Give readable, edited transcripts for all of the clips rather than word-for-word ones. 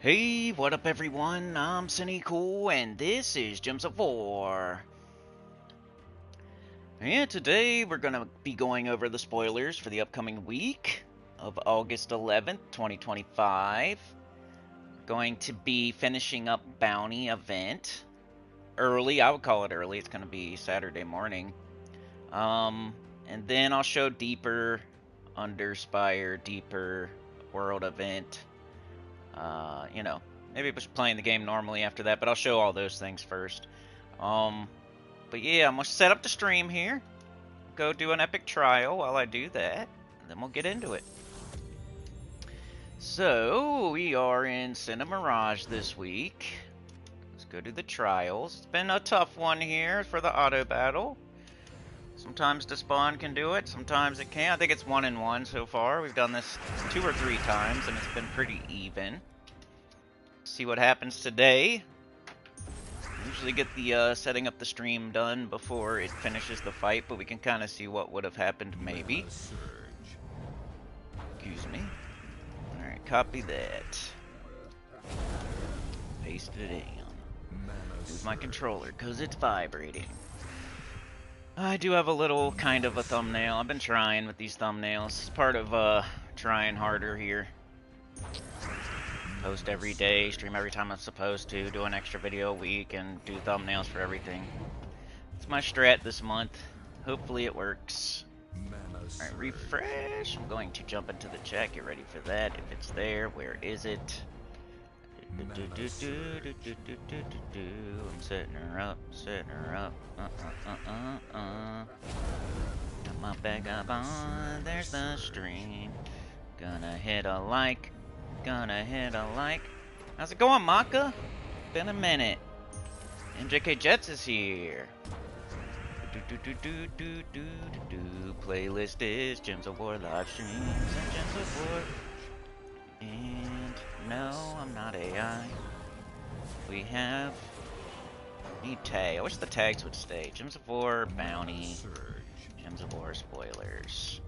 Hey, what up everyone? I'm Sony Cool, and this is Gems of War. And today we're gonna be going over the spoilers for the upcoming week of August 11th, 2025. Going to be finishing up Bounty event early. I would call it early. It's gonna be Saturday morning. And then I'll show deeper Underspire, deeper world event. You know, maybe just playing the game normally after that, but I'll show all those things first. But yeah, I'm gonna set up the stream here, go do an epic trial while I do that, and then we'll get into it. So, we are in Cinema Mirage this week. Let's go do the trials. It's been a tough one here for the auto battle. Sometimes Despawn can do it, sometimes it can't. I think it's 1-1 so far. We've done this 2 or 3 times, and it's been pretty even. See what happens today. Usually get the setting up the stream done before it finishes the fight, but we can kind of see what would have happened maybe. Excuse me. Alright, copy that. Paste it in. Move my controller because it's vibrating. I do have a little kind of a thumbnail. I've been trying with these thumbnails. It's part of trying harder here. Post every day, stream every time I'm supposed to, do an extra video a week, and do thumbnails for everything. It's my strat this month. Hopefully it works. Alright, refresh. I'm going to jump into the chat, get ready for that. If it's there, where is it? I'm setting her up, setting her up. Got my bag up on, there's the stream. Gonna hit a like. Gonna hit a like. How's it going, Maka? Been a minute. MJK Jets is here. Playlist is Gems of War live streams and Gems of War. And no, I'm not AI. We have need tag. I wish the tags would stay. Gems of War, Bounty, Gems of War, spoilers.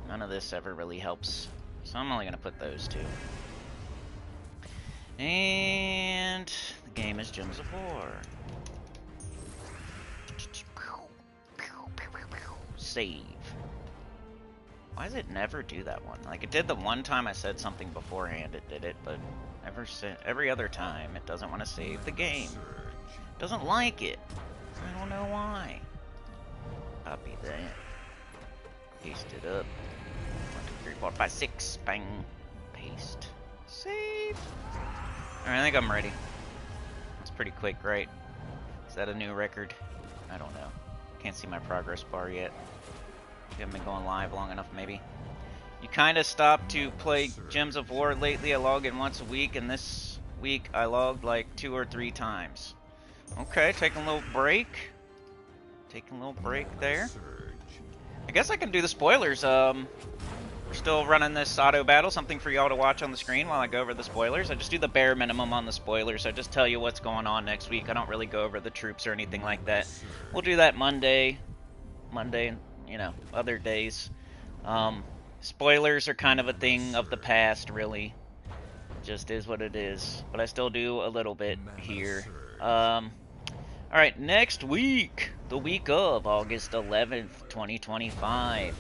None of this ever really helps. So I'm only going to put those 2. And the game is Gems of War. Save. Why does it never do that one? Like, it did the one time I said something beforehand, it did it, but every other time it doesn't want to save the game. It doesn't like it. I don't know why. Copy that. Paste it up. 1, 2, 3, 4, 5, 6. Bang. Paste. Save. Alright, I think I'm ready. That's pretty quick, right? Is that a new record? I don't know. Can't see my progress bar yet. We haven't been going live long enough, maybe. You kind of stopped to play Gems of War lately. I log in once a week, and this week I logged like 2 or 3 times. Okay, taking a little break. Taking a little break there. I guess I can do the spoilers. We're still running this auto battle, something for y'all to watch on the screen while I go over the spoilers. I just do the bare minimum on the spoilers. I just tell you what's going on next week. I don't really go over the troops or anything like that. We'll do that Monday, and, you know, other days. Spoilers are kind of a thing of the past, really. Just is what it is. But I still do a little bit here. Alright, next week, the week of August 11th, 2025,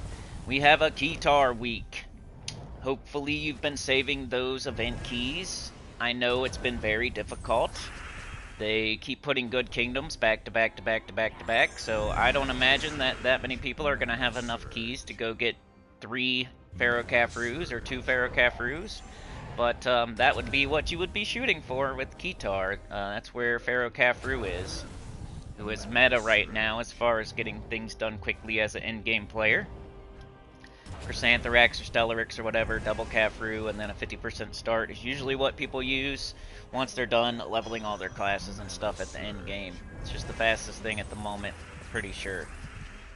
we have a Keytar week. Hopefully you've been saving those event keys. I know it's been very difficult. They keep putting good kingdoms back to back to back to back to back, so I don't imagine that many people are going to have enough keys to go get 3 Pharaoh Khafrus or 2 Pharaoh Khafrus. But that would be what you would be shooting for with Keytar. That's where Pharaoh Khafru is, who is meta right now as far as getting things done quickly as an in-game player. For Xanthrax or Stellarix or whatever, double Khafru and then a 50% start is usually what people use once they're done leveling all their classes and stuff at the end game. It's just the fastest thing at the moment, pretty sure.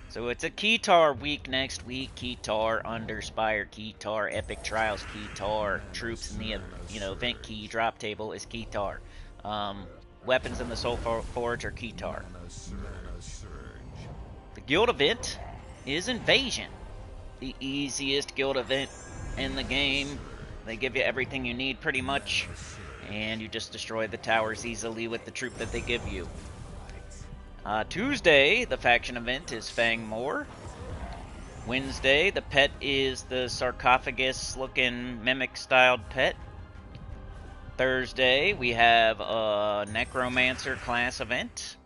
So it's a Keytar week next week. Keytar, Underspire, Keytar, Epic Trials, Keytar, troops in the event key drop table is Keytar. Weapons in the Soul Forge are Keytar. The guild event is Invasion. The easiest guild event in the game. They give you everything you need pretty much, and you just destroy the towers easily with the troop that they give you. Tuesday, the faction event is Fang Moor. Wednesday, the pet is the sarcophagus-looking mimic-styled pet. Thursday, we have a Necromancer class event.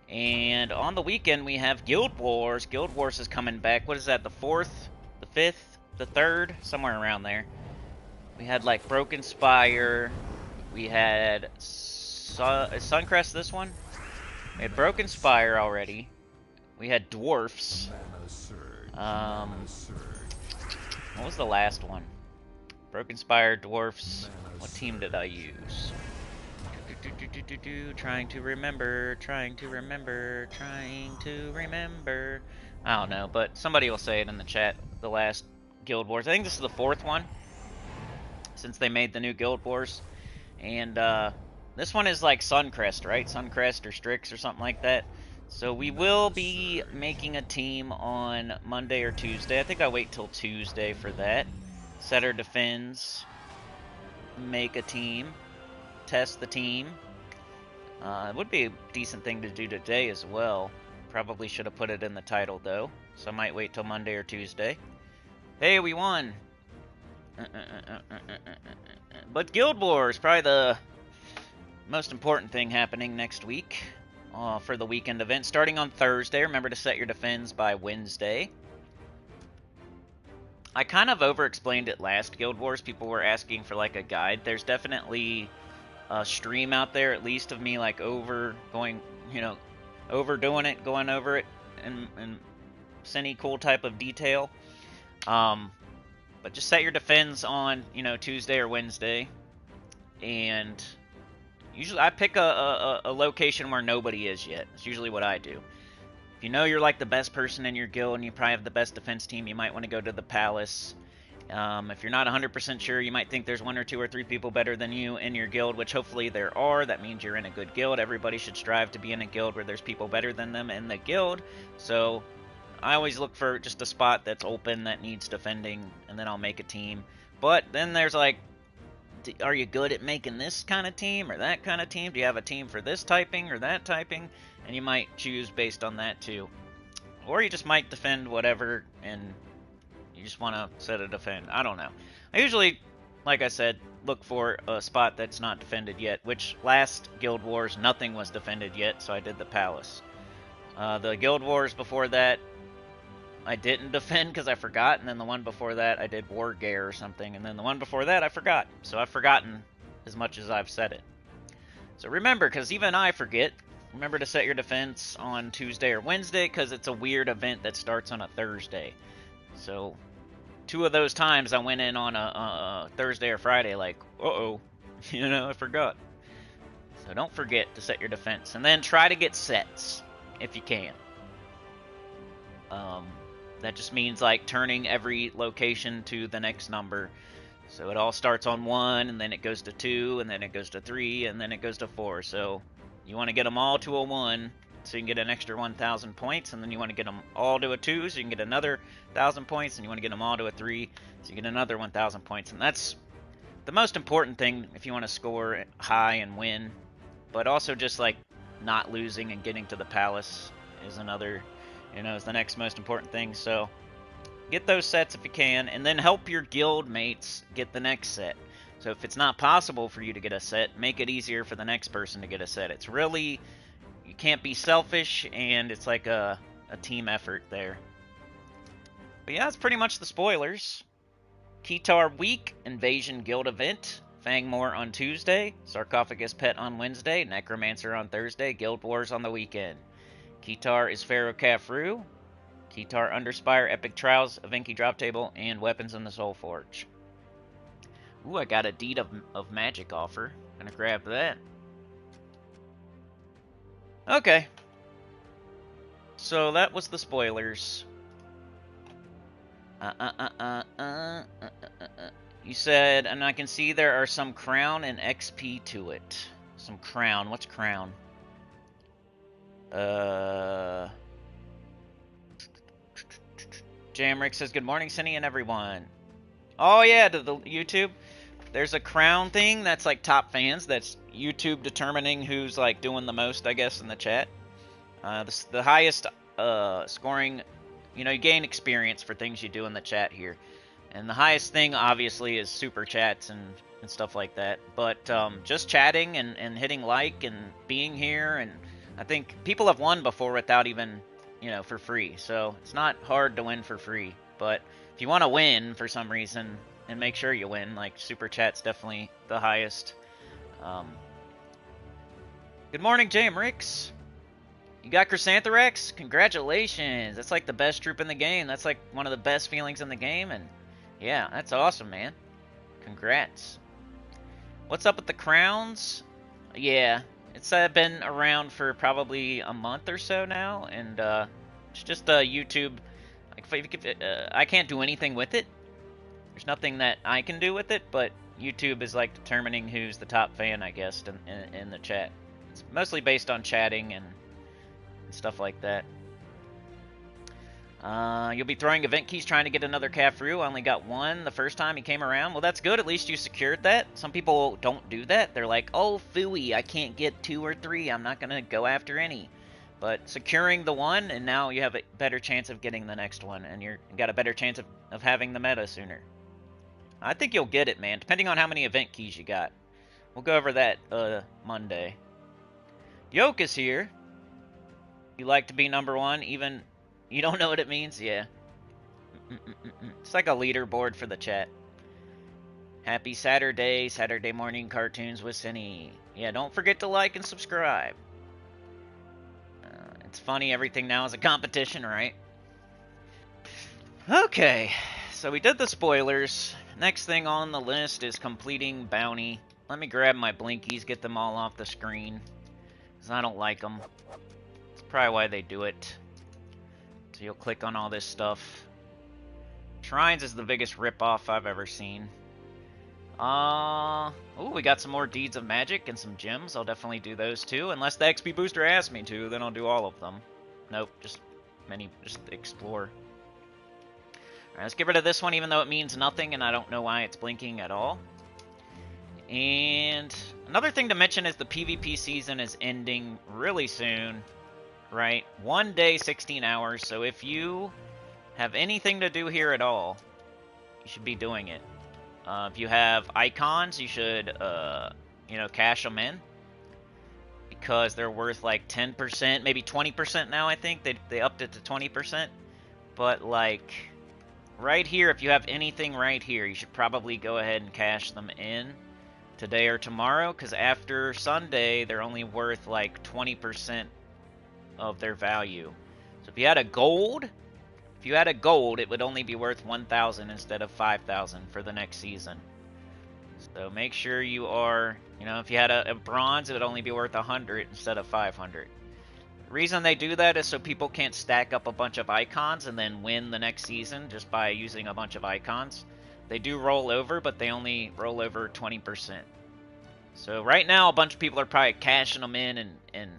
And on the weekend, we have Guild Wars. Guild Wars is coming back. What is that, the 4th, the 5th, the 3rd? Somewhere around there. We had, like, Broken Spire. We had is Suncrest this one? We had Broken Spire already. We had Dwarfs. What was the last one? Broken Spire, Dwarfs. What team did I use? Trying to remember. I don't know, but somebody will say it in the chat. The last Guild Wars. I think this is the 4th one, since they made the new Guild Wars. And this one is like Suncrest, right? Suncrest or Strix or something like that. So we will be making a team on Monday or Tuesday. I think I'll wait till Tuesday for that. Setter defends. Make a team. Test the team. It would be a decent thing to do today as well. Probably should have put it in the title though. So I might wait till Monday or Tuesday. Hey, we won! But Guild Wars, probably the most important thing happening next week for the weekend event. Starting on Thursday, remember to set your defense by Wednesday. I kind of over-explained it last Guild Wars. People were asking for like a guide. There's definitely a stream out there, at least of me like overdoing it, going over it in any cool type of detail. But just set your defense on, Tuesday or Wednesday. And usually I pick a location where nobody is yet. It's usually what I do. If you know you're like the best person in your guild and you probably have the best defense team, you might want to go to the palace. If you're not 100% sure, you might think there's 1 or 2 or 3 people better than you in your guild, which hopefully there are. That means you're in a good guild. Everybody should strive to be in a guild where there's people better than them in the guild. So I always look for just a spot that's open that needs defending, and then I'll make a team. But then there's like, are you good at making this kind of team or that kind of team? Do you have a team for this typing or that typing? And you might choose based on that too. Or you just might defend whatever and you just want to set a defend. I don't know. I usually, like I said, look for a spot that's not defended yet, which last Guild Wars, nothing was defended yet, so I did the palace. The Guild Wars before that, I didn't defend because I forgot, and then the one before that I did War Gear or something, and then the one before that I forgot. So I've forgotten as much as I've said it. So remember, because even I forget, remember to set your defense on Tuesday or Wednesday, because it's a weird event that starts on a Thursday. So 2 of those times I went in on a Thursday or Friday like, uh-oh, I forgot. So don't forget to set your defense. And then try to get sets, if you can. That just means like turning every location to the next number. So it all starts on 1, and then it goes to 2, and then it goes to 3, and then it goes to 4. So you want to get them all to a 1, so you can get an extra 1,000 points, and then you want to get them all to a 2, so you can get another 1,000 points, and you want to get them all to a 3, so you get another 1,000 points. And that's the most important thing if you want to score high and win. But also just like not losing and getting to the palace is another, is the next most important thing. So get those sets if you can, and then help your guild mates get the next set. So if it's not possible for you to get a set, make it easier for the next person to get a set. It's really, you can't be selfish, and it's like a team effort there. But yeah, that's pretty much the spoilers. Keytar Week, Invasion Guild Event, Fangmore on Tuesday, Sarcophagus Pet on Wednesday, Necromancer on Thursday, Guild Wars on the weekend. Keytar is Pharaoh Khafru, Keytar Underspire, Epic Trials, Avenki Drop Table, and Weapons in the Soul Forge. Ooh, I got a Deed of Magic offer. Gonna grab that. Okay. So that was the spoilers. You said, and I can see there are some crown and XP to it. Some crown. What's crown? Jamrick says, good morning, Cindy and everyone. Oh yeah, to the YouTube. There's a crown thing that's like top fans. That's YouTube determining who's like doing the most, I guess, in the chat. The highest scoring, you gain experience for things you do in the chat here. And the highest thing, obviously, is super chats and stuff like that. But just chatting and hitting like and being here, and I think people have won before without even, for free. So it's not hard to win for free. But if you want to win for some reason, and make sure you win, like super chat's definitely the highest. Good morning, Jam Ricks. You got Chrysanthrax? Congratulations! That's like the best troop in the game. That's like one of the best feelings in the game, and yeah, that's awesome, man. Congrats. What's up with the crowns? Yeah, it's been around for probably a month or so now, and it's just YouTube. Like, I can't do anything with it. There's nothing that I can do with it, but YouTube is like determining who's the top fan, I guess, in the chat. It's mostly based on chatting and stuff like that. You'll be throwing event keys trying to get another Cafru. I only got one the first time he came around. Well, that's good. At least you secured that. Some people don't do that. They're like, oh, phooey, I can't get 2 or 3. I'm not going to go after any. But securing the one, and now you have a better chance of getting the next one, and you got a better chance of having the meta sooner. I think you'll get it, man, depending on how many event keys you got. We'll go over that Monday. Yoke is here. You like to be number 1, even... You don't know what it means? Yeah. It's like a leaderboard for the chat. Happy Saturday, Saturday morning cartoons with Cinny. Yeah, don't forget to like and subscribe. It's funny, everything now is a competition, right? Okay, so we did the spoilers. Next thing on the list is completing bounty. Let me grab my blinkies, get them all off the screen, because I don't like them. That's probably why they do it. So you'll click on all this stuff. Shrines is the biggest ripoff I've ever seen. Oh, we got some more Deeds of Magic and some gems. I'll definitely do those too. Unless the XP booster asks me to, then I'll do all of them. Nope, just explore. Alright, let's get rid of this one, even though it means nothing and I don't know why it's blinking at all. And another thing to mention is the PvP season is ending really soon. Right? 1 day, 16 hours. So if you have anything to do here at all, you should be doing it. If you have icons, you should, cash them in. Because they're worth like 10%, maybe 20% now, I think. They upped it to 20%. But, like, right here, if you have anything right here, you should probably go ahead and cash them in today or tomorrow. Because after Sunday, they're only worth like 20% of their value. So if you had a gold, it would only be worth 1,000 instead of 5,000 for the next season. So make sure you are, if you had a bronze, it would only be worth 100 instead of 500. The reason they do that is so people can't stack up a bunch of icons and then win the next season just by using a bunch of icons. They do roll over, but they only roll over 20%. So right now, a bunch of people are probably cashing them in and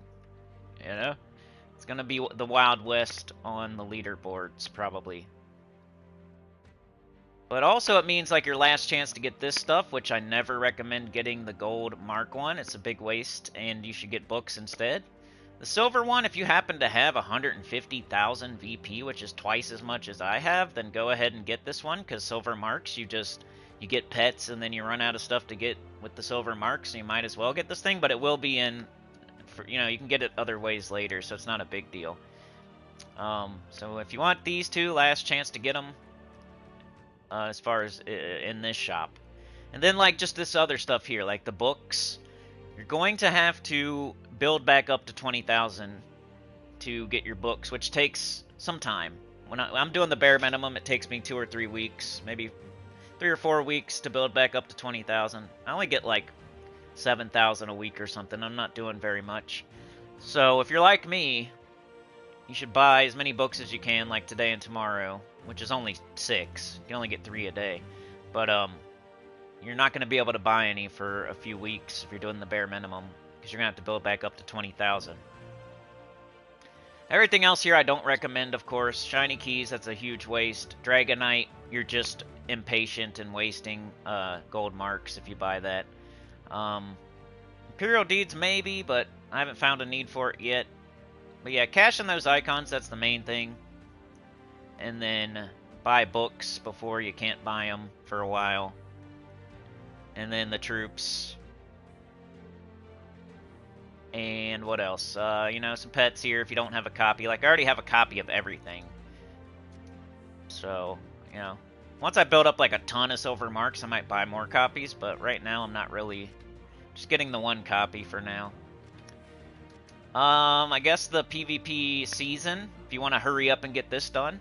it's going to be the Wild West on the leaderboards, probably. But also it means like your last chance to get this stuff, which I never recommend getting the gold Mark one. It's a big waste, and you should get books instead. The silver one, if you happen to have 150,000 VP, which is twice as much as I have, then go ahead and get this one, because silver marks, you get pets, and then you run out of stuff to get with the silver marks, so you might as well get this thing, but it will be in... you can get it other ways later, so it's not a big deal. So if you want these two, last chance to get them, as far as in this shop. And then, like, just this other stuff here, like the books, you're going to have to build back up to 20,000 to get your books, which takes some time. When I'm doing the bare minimum, it takes me 2 or 3 weeks, maybe 3 or 4 weeks to build back up to 20,000. I only get, like, 7,000 a week or something. I'm not doing very much. So if you're like me, you should buy as many books as you can, like today and tomorrow, which is only 6. You only get 3 a day. But you're not going to be able to buy any for a few weeks if you're doing the bare minimum, because you're going to have to build back up to 20,000. Everything else here I don't recommend, of course. Shiny keys, that's a huge waste. Dragonite, you're just impatient and wasting gold marks if you buy that. Imperial Deeds maybe, but I haven't found a need for it yet. But yeah, cash in those icons, that's the main thing. And then buy books before you can't buy them for a while. And then the troops. And what else? You know, some pets here if you don't have a copy. Like, I already have a copy of everything. So, you know, once I build up like a ton of silver marks, I might buy more copies. But right now, I'm not really... Just getting the one copy for now. I guess the PvP season, if you want to hurry up and get this done.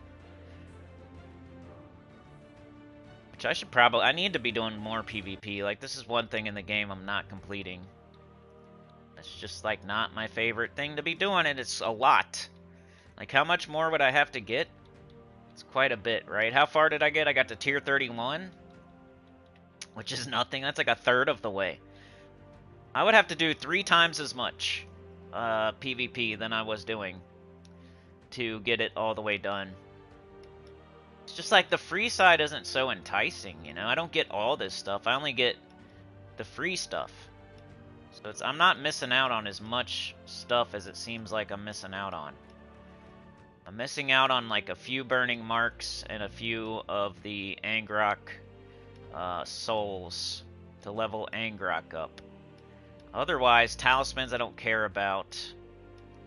Which I should probably... I need to be doing more PvP. Like, this is one thing in the game I'm not completing. It's just, like, not my favorite thing to be doing, and it's a lot. Like, how much more would I have to get? It's quite a bit, right? How far did I get? I got to tier 31, which is nothing. That's like a third of the way. I would have to do 3 times as much PvP than I was doing to get it all the way done. It's just like the free side isn't so enticing, you know? I don't get all this stuff. I only get the free stuff. So I'm not missing out on as much stuff as it seems like I'm missing out on. I'm missing out on like a few burning marks and a few of the Angrok souls to level Angrok up. Otherwise, talismans I don't care about.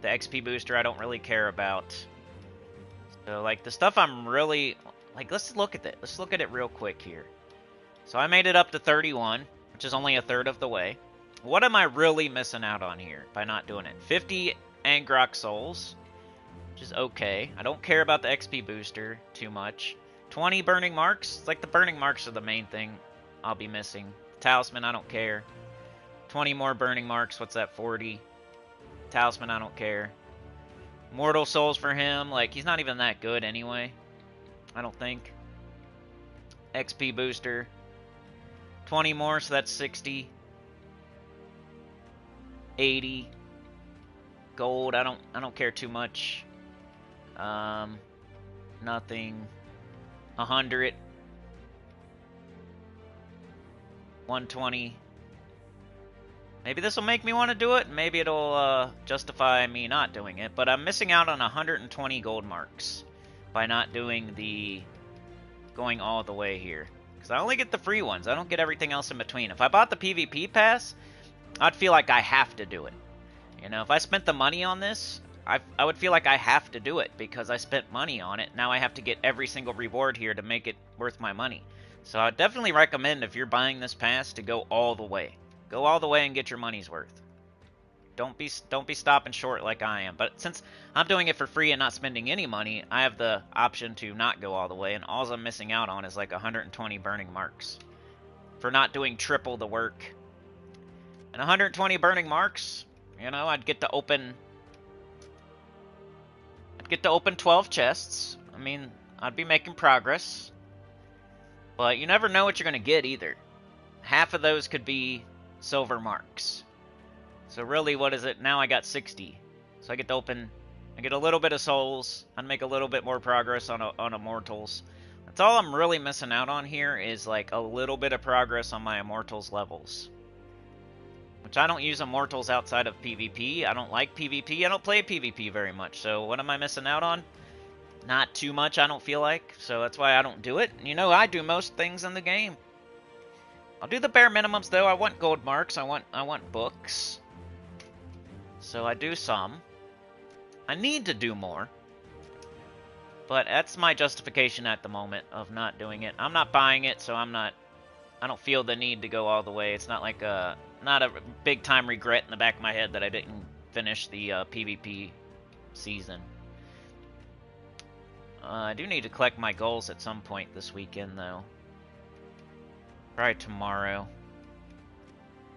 The XP booster I don't really care about. So like the stuff I'm really... Like, let's look at it. Let's look at it real quick here. So I made it up to 31, which is only a third of the way. What am I really missing out on here by not doing it? 50 Angrok souls, which is okay. I don't care about the XP booster too much. 20 burning marks. It's like the burning marks are the main thing I'll be missing. Talisman, I don't care. 20 more burning marks. What's that? 40. Talisman, I don't care. Mortal souls for him. Like, he's not even that good anyway. I don't think. XP booster. 20 more, so that's 60. 80 gold. I don't care too much. Nothing. 100. 120. Maybe this will make me want to do it. Maybe it'll justify me not doing it. But I'm missing out on 120 gold marks by not doing the going all the way here. Because I only get the free ones. I don't get everything else in between. If I bought the PvP pass, I'd feel like I have to do it. You know, if I spent the money on this, I would feel like I have to do it because I spent money on it. Now I have to get every single reward here to make it worth my money. So I definitely recommend if you're buying this pass to go all the way. Go all the way and get your money's worth. Don't be stopping short like I am. But since I'm doing it for free and not spending any money, I have the option to not go all the way. And all I'm missing out on is like 120 burning marks for not doing triple the work. And 120 burning marks, you know, I'd get to open 12 chests. I mean, I'd be making progress. But you never know what you're going to get either. Half of those could be silver marks. So really, what is it? Now I got 60. So I get to open... I get a little bit of souls. I'd make a little bit more progress on Immortals. That's all I'm really missing out on here is like a little bit of progress on my Immortals levels. Which I don't use Immortals outside of PvP. I don't like PvP. I don't play PvP very much. So what am I missing out on? Not too much, I don't feel like. So that's why I don't do it. You know, I do most things in the game. I'll do the bare minimums though. I want gold marks. I want books. So I do some. I need to do more. But that's my justification at the moment of not doing it. I'm not buying it, so I don't feel the need to go all the way. It's not like not a big time regret in the back of my head that I didn't finish the PvP season. I do need to collect my goals at some point this weekend though. Probably tomorrow.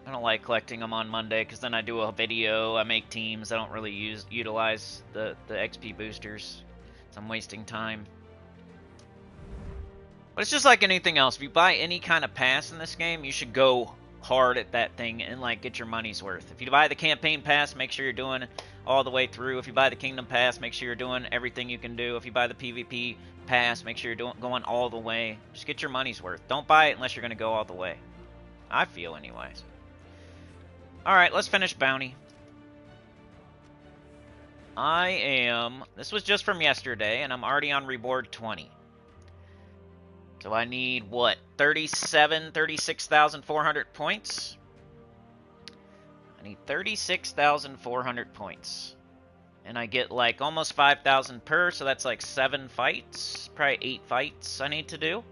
I don't like collecting them on Monday because then I do a video, I make teams. I don't really utilize the XP boosters. So I'm wasting time. But it's just like anything else. If you buy any kind of pass in this game, you should go hard at that thing and like get your money's worth. If you buy the campaign pass, make sure you're doing all the way through. If you buy the Kingdom Pass, make sure you're doing everything you can do. If you buy the PvP Pass, make sure you're going all the way. Just get your money's worth. Don't buy it unless you're going to go all the way. I feel anyways. Alright, let's finish bounty. This was just from yesterday, and I'm already on reward 20. So I need, what, 36,400 points? I need 36,400 points. And I get, like, almost 5,000 per, so that's like 7 fights. Probably 8 fights I need to do.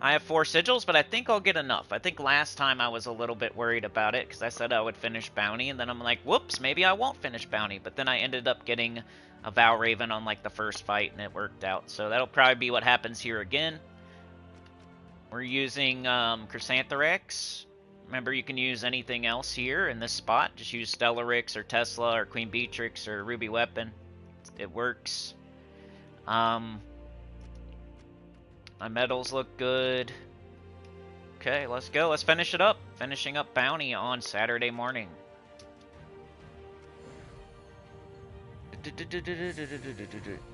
I have 4 sigils, but I think I'll get enough. I think last time I was a little bit worried about it, because I said I would finish bounty, and then I'm like, whoops, maybe I won't finish bounty. But then I ended up getting a Vow Raven on, like, the first fight, and it worked out. So that'll probably be what happens here again. We're using Chrysantherax. Remember, you can use anything else here in this spot. Just use Stellarix or Tesla or Queen Beatrix or Ruby Weapon. It works. My medals look good. Okay, let's go. Let's finish it up. Finishing up bounty on Saturday morning.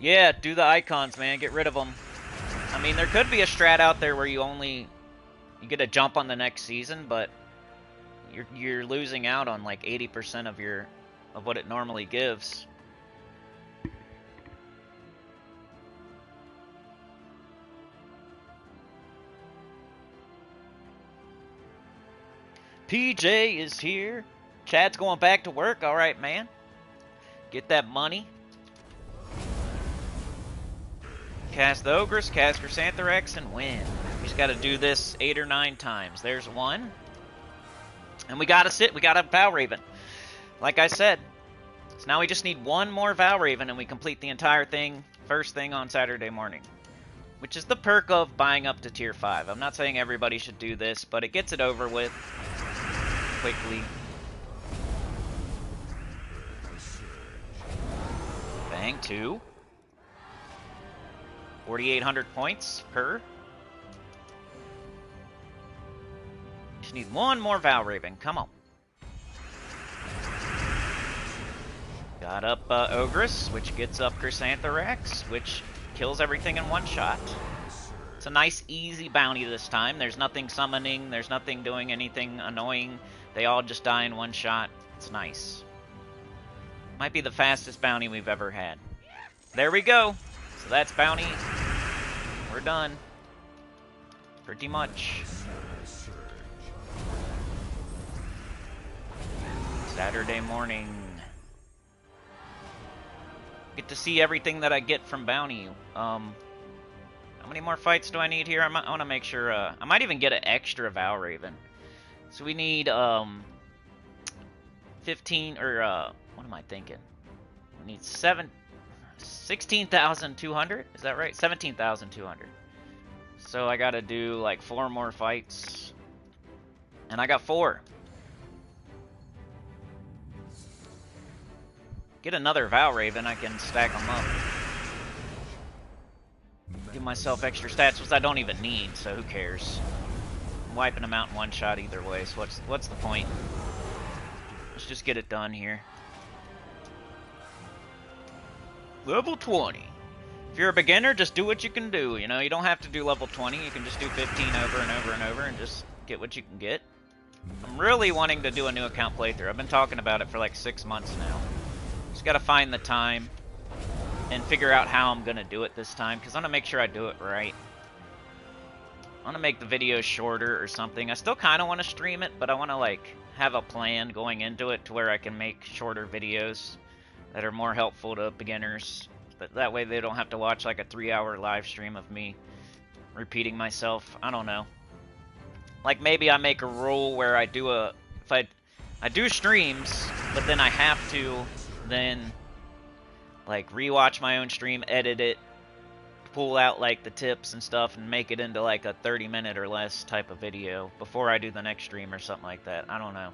Yeah, do the icons, man. Get rid of them. I mean, there could be a strat out there where you get a jump on the next season, but you're losing out on like 80% of what it normally gives. PJ is here. Chad's going back to work. All right, man. Get that money. Cast the Ogress, cast Chrysantherax, and win. We just got to do this 8 or 9 times. There's one. And we got a Vow Raven. Like I said. So now we just need one more Vow Raven and we complete the entire thing first thing on Saturday morning. Which is the perk of buying up to tier 5. I'm not saying everybody should do this, but it gets it over with quickly. Bang, 2. 4,800 points per. Just need one more Vow Raven. Come on. Got up Ogress, which gets up Chrysantherax, which kills everything in one shot. It's a nice, easy bounty this time. There's nothing summoning. There's nothing doing anything annoying. They all just die in one shot. It's nice. Might be the fastest bounty we've ever had. There we go. So that's bounty. We're done. Pretty much. Saturday morning. Get to see everything that I get from bounty. How many more fights do I need here? I want to make sure. I might even get an extra Vow Raven. So we need 15 or what am I thinking? We need 16,200. Is that right? 17,200. So I gotta do like 4 more fights, and I got 4. Get another Vow Raven, I can stack them up. Give myself extra stats, which I don't even need, so who cares? I'm wiping them out in one shot either way, so what's the point? Let's just get it done here. Level 20. If you're a beginner, just do what you can do. You know, you don't have to do level 20. You can just do 15 over and over and over and just get what you can get. I'm really wanting to do a new account playthrough. I've been talking about it for like 6 months now. Just gotta find the time and figure out how I'm gonna do it this time, because I want to make sure I do it right. I want to make the videos shorter or something. I still kind of want to stream it, but I want to like have a plan going into it to where I can make shorter videos that are more helpful to beginners. But that way they don't have to watch like a 3-hour live stream of me repeating myself. I don't know. Like maybe I make a rule where I do I do streams, but then I have to then like rewatch my own stream, edit it, pull out like the tips and stuff, and make it into like a 30-minute or less type of video before I do the next stream or something like that. I don't know.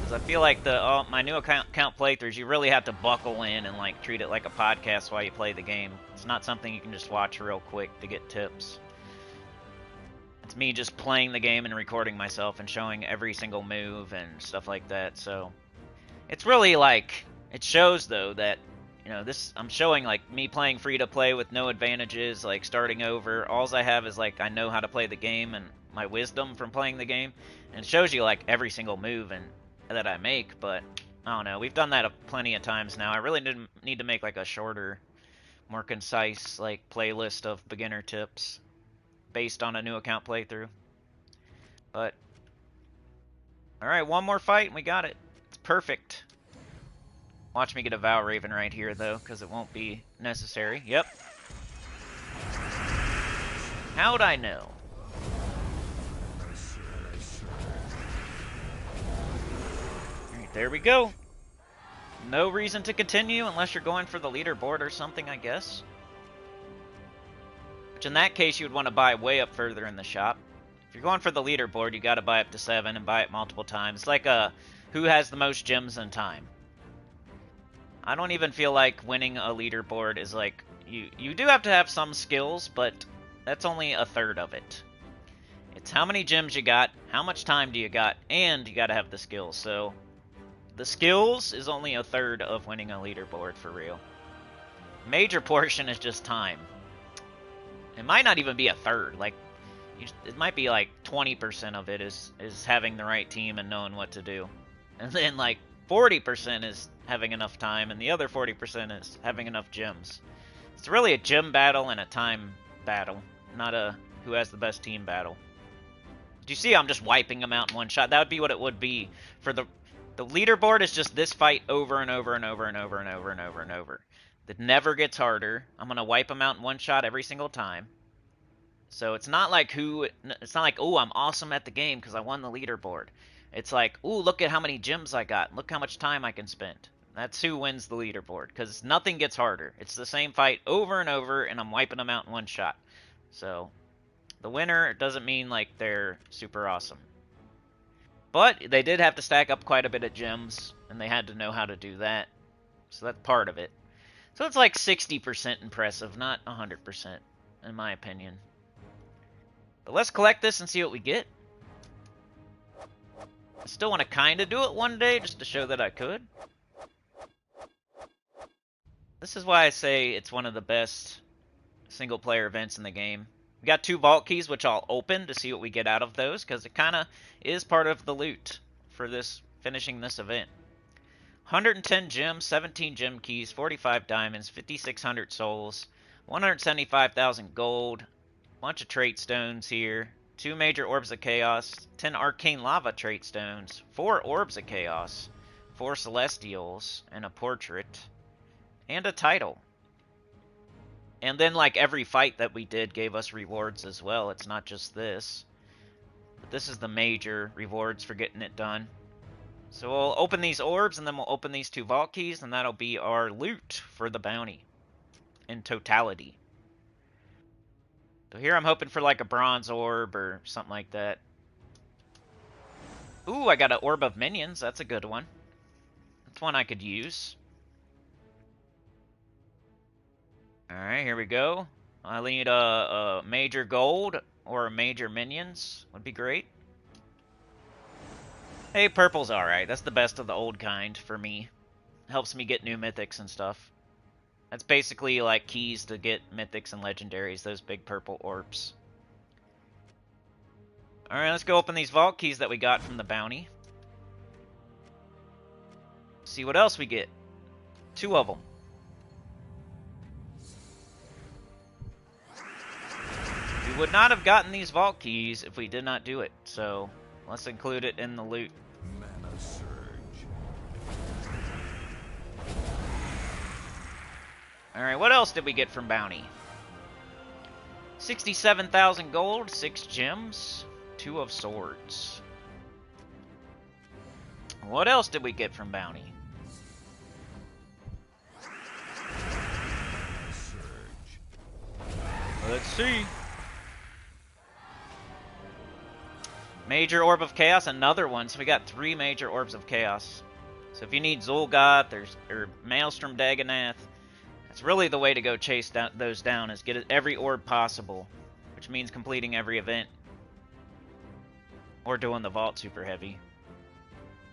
Because I feel like my new account playthroughs, you really have to buckle in and like treat it like a podcast while you play the game. It's not something you can just watch real quick to get tips. It's me just playing the game and recording myself and showing every single move and stuff like that. So it's really like, it shows though that, you know, this, I'm showing like me playing free to play with no advantages, like starting over. Alls I have is like I know how to play the game and my wisdom from playing the game, and it shows you like every single move and that I make. But I don't know, we've done that plenty of times now. I really need to make like a shorter, more concise like playlist of beginner tips based on a new account playthrough. But all right, one more fight and we got it. It's perfect. Watch me get a Vow Raven right here, though, because it won't be necessary. Yep. How'd I know? Alright, there we go. No reason to continue unless you're going for the leaderboard or something, I guess. Which in that case, you would want to buy way up further in the shop. If you're going for the leaderboard, you got to buy up to 7 and buy it multiple times. It's like who has the most gems in time. I don't even feel like winning a leaderboard is like, you do have to have some skills, but that's only a third of it. It's how many gems you got, how much time do you got, and you gotta have the skills. So the skills is only a third of winning a leaderboard for real. Major portion is just time. It might not even be a third. Like, it might be like 20% of it is having the right team and knowing what to do, and then like 40% is having enough time, and the other 40% is having enough gems. It's really a gem battle and a time battle, not a who has the best team battle. Do you see I'm just wiping them out in one shot? That would be what it would be. For the leaderboard is just this fight over and over and over and over and over and over and over. That never gets harder. I'm going to wipe them out in one shot every single time. So it's not like oh, I'm awesome at the game because I won the leaderboard. It's like, ooh, look at how many gems I got. Look how much time I can spend. That's who wins the leaderboard, because nothing gets harder. It's the same fight over and over, and I'm wiping them out in one shot. So the winner doesn't mean like they're super awesome. But they did have to stack up quite a bit of gems, and they had to know how to do that. So that's part of it. So it's like 60% impressive, not 100%, in my opinion. But let's collect this and see what we get. I still want to kind of do it one day, just to show that I could. This is why I say it's one of the best single-player events in the game. We got 2 vault keys, which I'll open to see what we get out of those, because it kind of is part of the loot for finishing this event. 110 gems, 17 gem keys, 45 diamonds, 5,600 souls, 175,000 gold, bunch of trait stones here. 2 major orbs of chaos, 10 arcane lava trait stones, 4 orbs of chaos, 4 celestials, and a portrait, and a title. And then like every fight that we did gave us rewards as well. It's not just this. But this is the major rewards for getting it done. So we'll open these orbs and then we'll open these 2 vault keys, and that'll be our loot for the bounty in totality. So here I'm hoping for like a bronze orb or something like that. Ooh, I got an orb of minions. That's a good one. That's one I could use. Alright, here we go. I need a major gold or a major minions. Would be great. Hey, purple's alright. That's the best of the old kind for me. Helps me get new mythics and stuff. That's basically like keys to get mythics and legendaries, those big purple orbs. Alright, let's go open these vault keys that we got from the bounty. See what else we get. 2 of them. We would not have gotten these vault keys if we did not do it, so let's include it in the loot. Mana surge. Alright, what else did we get from bounty? 67,000 gold, 6 gems, 2 of swords. What else did we get from bounty? Let's see. Major Orb of Chaos, another one. So we got 3 Major Orbs of Chaos. So if you need Zul'Goth or Maelstrom Dagonath, that's really the way to go chase those down, is get every orb possible, which means completing every event. Or doing the vault super heavy.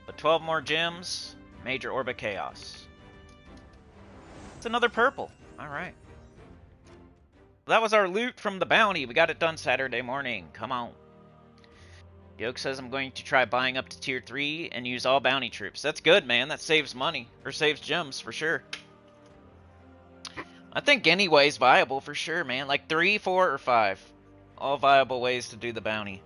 But 12 more gems, major orb of chaos. It's another purple. Alright. That was our loot from the bounty. We got it done Saturday morning. Come on. Yoke says I'm going to try buying up to tier 3 and use all bounty troops. That's good, man. That saves money. Or saves gems, for sure. I think any way's viable, for sure, man. Like 3, 4, or 5. All viable ways to do the bounty.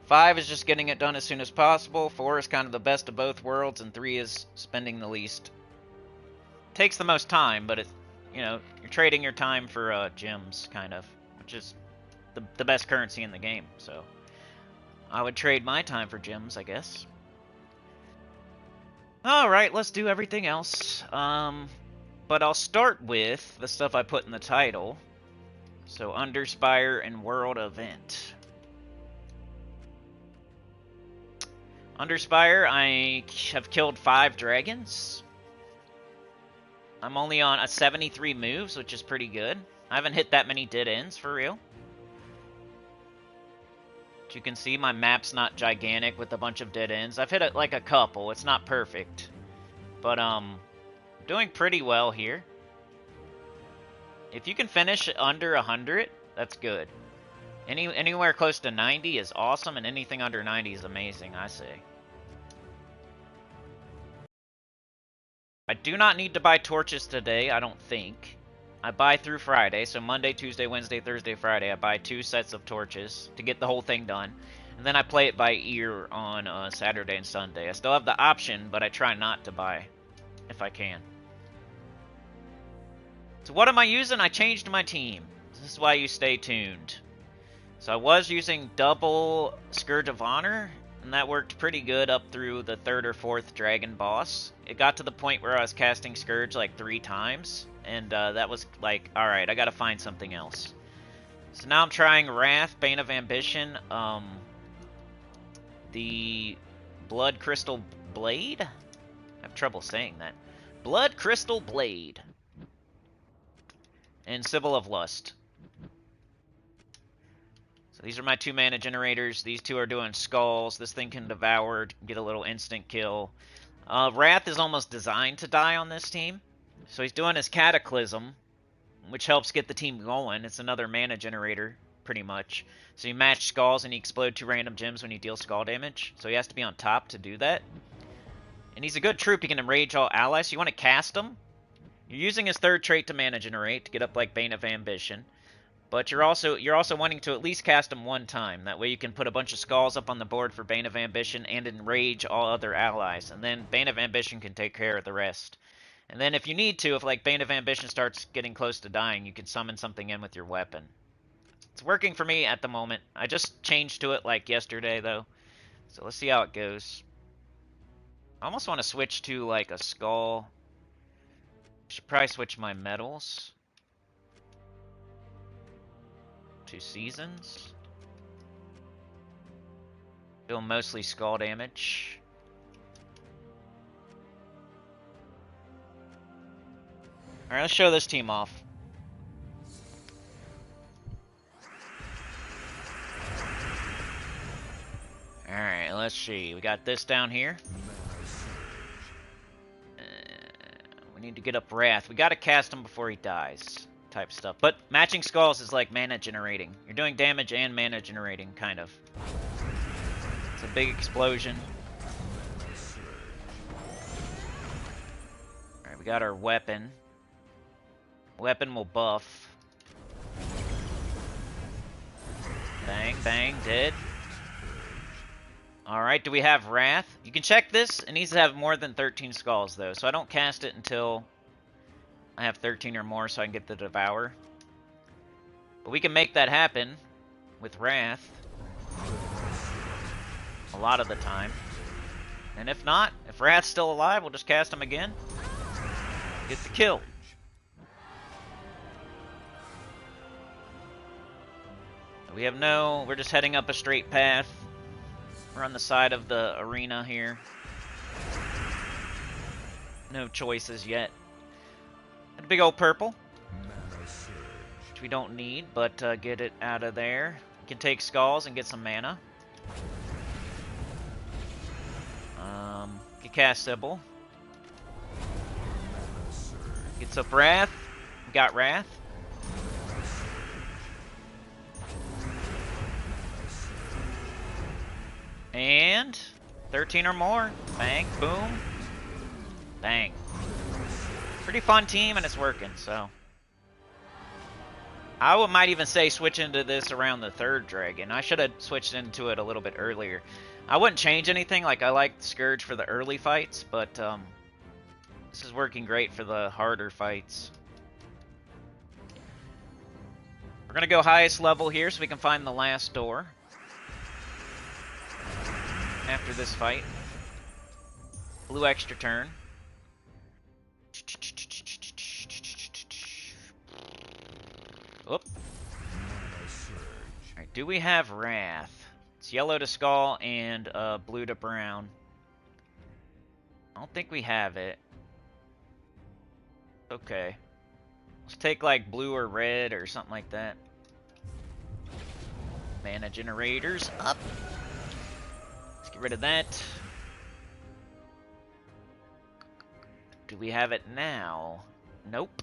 5 is just getting it done as soon as possible. 4 is kind of the best of both worlds. And 3 is spending the least. Takes the most time, but it's, you know, you're trading your time for gems, kind of. Which is the best currency in the game, so... I would trade my time for gems, I guess. Alright, let's do everything else. But I'll start with the stuff I put in the title. So, Underspire and World Event. Underspire, I have killed 5 dragons. I'm only on a 73 moves, which is pretty good. I haven't hit that many dead ends, for real. You can see my map's not gigantic with a bunch of dead ends. I've hit it like a couple. It's not perfect. But, doing pretty well here. If you can finish under 100, that's good. Anywhere close to 90 is awesome, and anything under 90 is amazing, I say. I do not need to buy torches today, I don't think. I buy through Friday, so Monday, Tuesday, Wednesday, Thursday, Friday, I buy 2 sets of torches to get the whole thing done. And then I play it by ear on Saturday and Sunday. I still have the option, but I try not to buy if I can. So what am I using? I changed my team. This is why you stay tuned. So I was using double Scourge of Honor, and that worked pretty good up through the 3rd or 4th dragon boss. It got to the point where I was casting Scourge like 3 times. And that was like, alright, I gotta find something else. So now I'm trying Wrath, Bane of Ambition, the Blood Crystal Blade? I have trouble saying that. Blood Crystal Blade. And Sibyl of Lust. So these are my 2 mana generators. These 2 are doing skulls. This thing can devour, get a little instant kill. Wrath is almost designed to die on this team. So he's doing his Cataclysm, which helps get the team going. It's another mana generator, pretty much. So you match skulls and you explode 2 random gems when you deal skull damage. So he has to be on top to do that. And he's a good troop. He can enrage all allies. So you want to cast him. You're using his 3rd trait to mana generate to get up like Bane of Ambition. But you're also wanting to at least cast him 1 time. That way you can put a bunch of skulls up on the board for Bane of Ambition and enrage all other allies. And then Bane of Ambition can take care of the rest. And then if you need to, if like Bane of Ambition starts getting close to dying, you can summon something in with your weapon. It's working for me at the moment. I just changed to it like yesterday though. So let's see how it goes. I almost want to switch to like a skull. Should probably switch my metals to seasons. Deal mostly skull damage. Alright, let's show this team off. Alright, let's see. We got this down here. We need to get up Wrath. We gotta cast him before he dies. Type stuff. But matching skulls is like mana generating. You're doing damage and mana generating, kind of. It's a big explosion. Alright, we got our weapon. Weapon will buff. Bang, bang, dead. Alright, do we have Wrath? You can check this. It needs to have more than 13 skulls, though. So I don't cast it until I have 13 or more so I can get the Devour. But we can make that happen with Wrath. A lot of the time. And if not, if Wrath's still alive, we'll just cast him again. Get the kill. We're just heading up a straight path. We're on the side of the arena here. No choices yet. And a big old purple. Which we don't need, but get it out of there. You can take skulls and get some mana. cast Sybil. Gets up Wrath. Got Wrath. And 13 or more. Bang, boom, bang. Pretty fun team, and it's working, so. I might even say switch into this around the 3rd dragon. I should have switched into it a little bit earlier. I wouldn't change anything. Like, I like Scourge for the early fights, but this is working great for the harder fights. We're going to go highest level here so we can find the last door after this fight. Blue extra turn. Oop. Alright, do we have Wrath? It's yellow to Skull and blue to Brown. I don't think we have it. Okay. Let's take like blue or red or something like that. Mana generators up. Let's get rid of that. Do we have it now? Nope.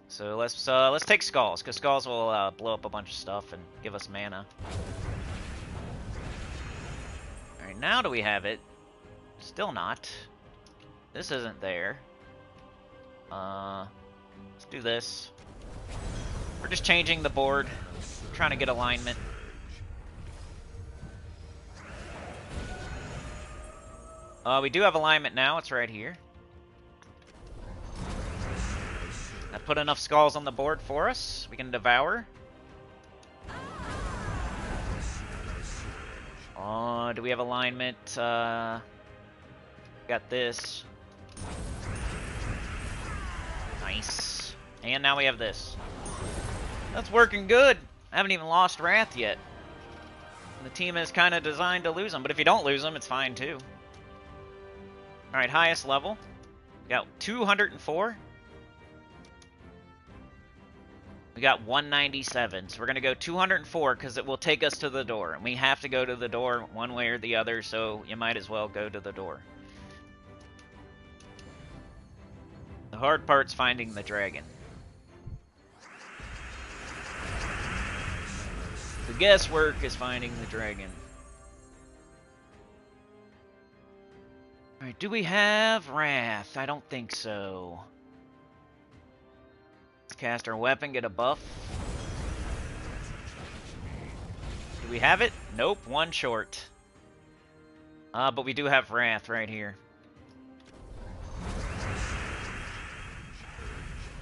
So let's take Skulls, because Skulls will blow up a bunch of stuff and give us mana. Alright, now do we have it? Still not. This isn't there. Let's do this. We're just changing the board. Trying to get alignment. We do have alignment now, it's right here. That put enough Skulls on the board for us. We can devour. Do we have alignment? Got this. Nice. And now we have this. That's working good. I haven't even lost Wrath yet. The team is kind of designed to lose them, but if you don't lose them, it's fine too. Alright, highest level. We got 204. We got 197, so we're going to go 204 because it will take us to the door. And we have to go to the door one way or the other, so you might as well go to the door. The hard part's finding the dragon. The guesswork is finding the dragon. Alright, do we have Wrath? I don't think so. Let's cast our weapon, get a buff. Do we have it? Nope, one short. But we do have Wrath right here.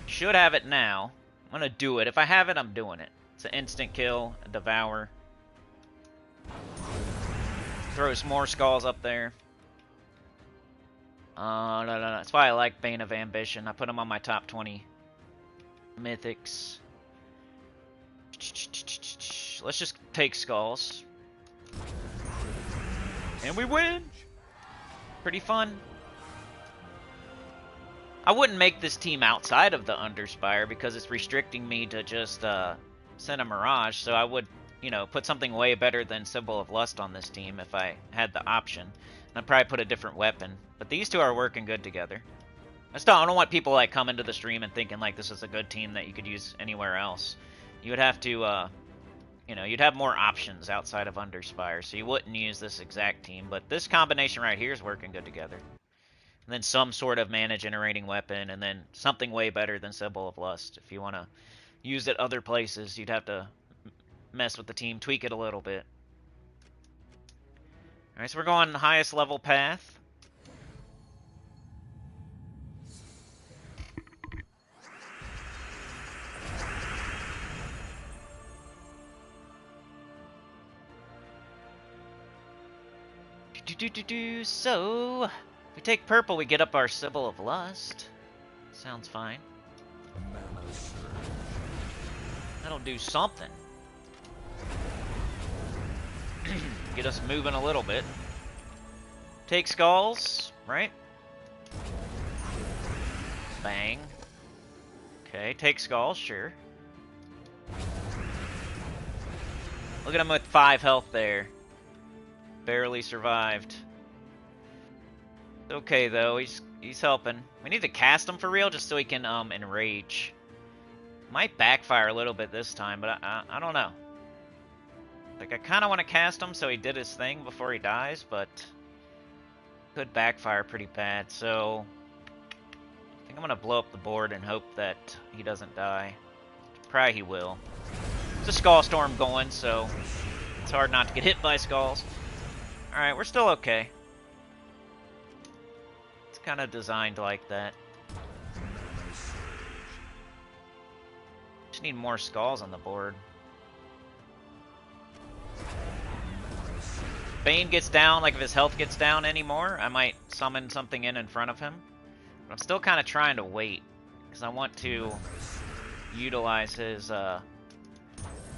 Should have it now. I'm gonna do it. If I have it, I'm doing it. It's an instant kill, a devour. Throw some more Skulls up there. No. That's why I like Bane of Ambition. I put him on my top 20 mythics. Let's just take Skulls. And we win! Pretty fun. I wouldn't make this team outside of the Underspire because it's restricting me to just send a Mirage, so I would, you know, put something way better than Symbol of Lust on this team if I had the option. And I'd probably put a different weapon. But these two are working good together. I don't want people like coming to the stream and thinking like this is a good team that you could use anywhere else. You would have to, you know, you'd have more options outside of Underspire, so you wouldn't use this exact team. But this combination right here is working good together. And then some sort of mana generating weapon, and then something way better than Symbol of Lust. If you want to use it other places, you'd have to mess with the team, tweak it a little bit. Alright, so we're going highest level path. So, if we take purple, we get up our Symbol of Lust. Sounds fine. That'll do something. Get us moving a little bit. Take Skulls, right? Bang. Okay, take Skulls, sure. Look at him with 5 health there. Barely survived. Okay though, he's helping. We need to cast him for real just so he can enrage. Might backfire a little bit this time, but I don't know. Like I kind of want to cast him so he did his thing before he dies, but could backfire pretty bad. So I think I'm gonna blow up the board and hope that he doesn't die. Probably he will. There's a Skull Storm going, so it's hard not to get hit by skulls. All right, we're still okay. Kind of designed like that. Just need more skulls on the board. Bane gets down, like if his health gets down anymore, I might summon something in front of him. But I'm still kind of trying to wait, because I want to utilize his, if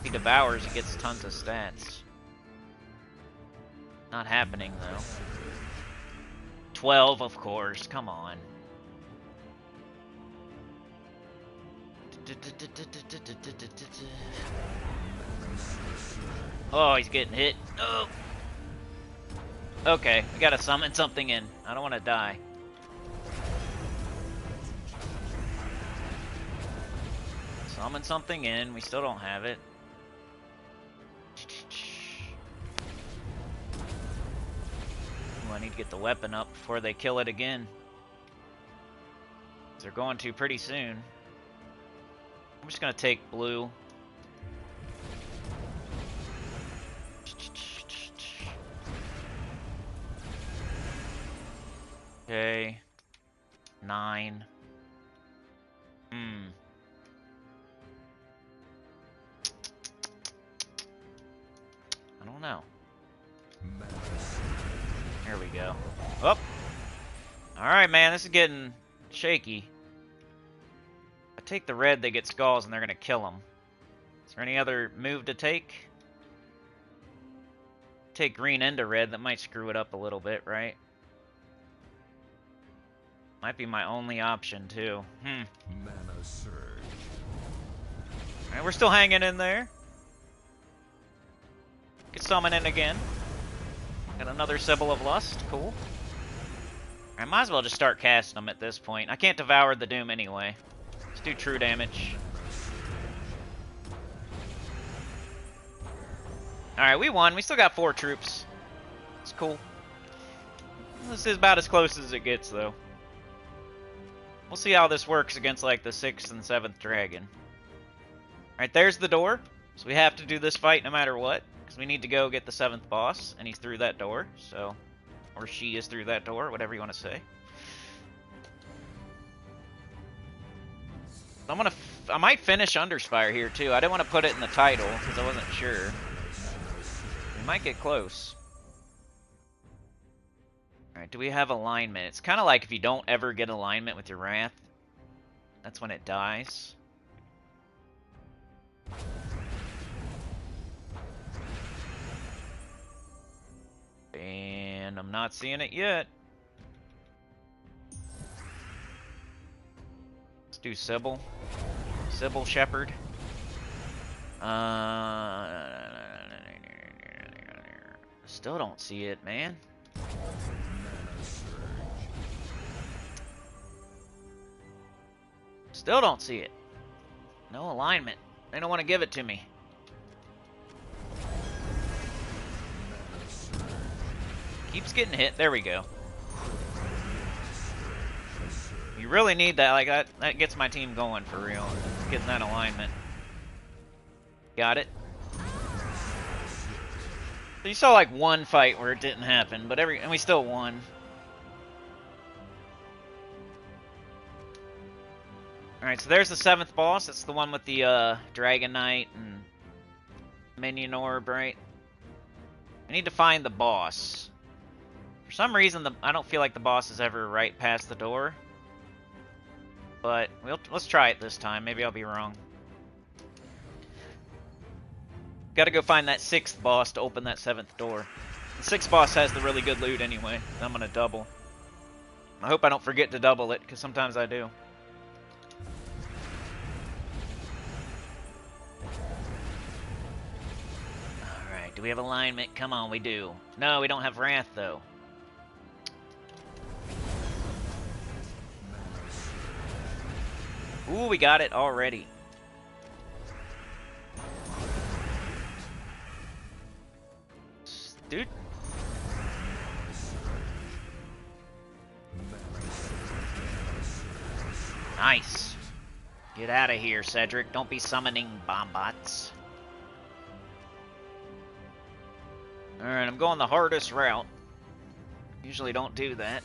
he devours, he gets tons of stats. Not happening, though. 12, of course. Come on. Oh, he's getting hit. Oh. Okay, we gotta summon something in. I don't want to die. Summon something in. We still don't have it. I need to get the weapon up before they kill it again. They're going to pretty soon. I'm just gonna take blue. Okay. 9. I don't know. Here we go. Oh! Alright, man, this is getting shaky. I take the red, they get skulls, and they're gonna kill them. Is there any other move to take? Take green into red, that might screw it up a little bit, right? Might be my only option, too. Mana surge. Alright, we're still hanging in there. Get summon in again. Got another Symbol of Lust. Cool. I might as well just start casting them at this point. I can't devour the Doom anyway. Let's do true damage. Alright, we won. We still got 4 troops. It's cool. This is about as close as it gets, though. We'll see how this works against, like, the 6th and 7th dragon. Alright, there's the door. So we have to do this fight no matter what. Because we need to go get the 7th boss. And he's through that door, so... Or she is through that door, whatever you want to say. I might finish Underspire here, too. I didn't want to put it in the title, because I wasn't sure. We might get close. Alright, do we have alignment? It's kind of like if you don't ever get alignment with your Wrath, that's when it dies. And I'm not seeing it yet. Let's do Sybil. Sybil Shepherd. Still don't see it, man. Still don't see it. No alignment. They don't want to give it to me. Keeps getting hit. There we go. You really need that. Like that gets my team going for real. Getting that alignment. Got it. So you saw like one fight where it didn't happen, but and we still won. Alright, so there's the 7th boss. That's the one with the Dragon Knight and Minion Orb, right? I need to find the boss. For some reason, I don't feel like the boss is ever right past the door. But let's try it this time. Maybe I'll be wrong. Gotta go find that 6th boss to open that 7th door. The 6th boss has the really good loot anyway. I'm gonna double. I hope I don't forget to double it, because sometimes I do. Alright, do we have alignment? Come on, we do. No, we don't have Wrath, though. Ooh, we got it already. Dude. Nice. Get out of here, Cedric. Don't be summoning bomb-bots. Alright, I'm going the hardest route. Usually don't do that.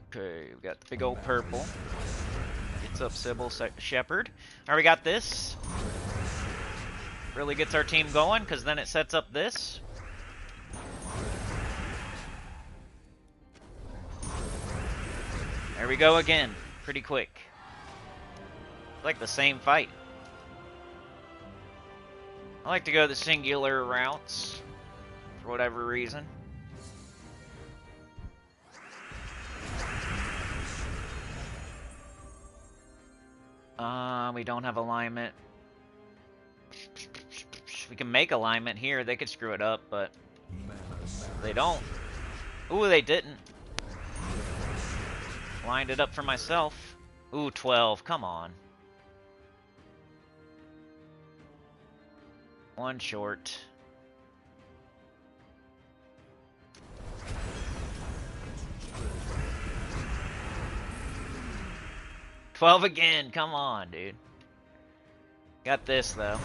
Okay, we got the big old purple. Gets up Sybil Shepherd. Alright, we got this. Really gets our team going, because then it sets up this. There we go again. Pretty quick. Like the same fight. I like to go the singular routes. For whatever reason. We don't have alignment. We can make alignment here. They could screw it up, but they don't. Ooh, they didn't. Lined it up for myself. Ooh, 12. Come on. One short. $12 again. Come on, dude. Got this, though.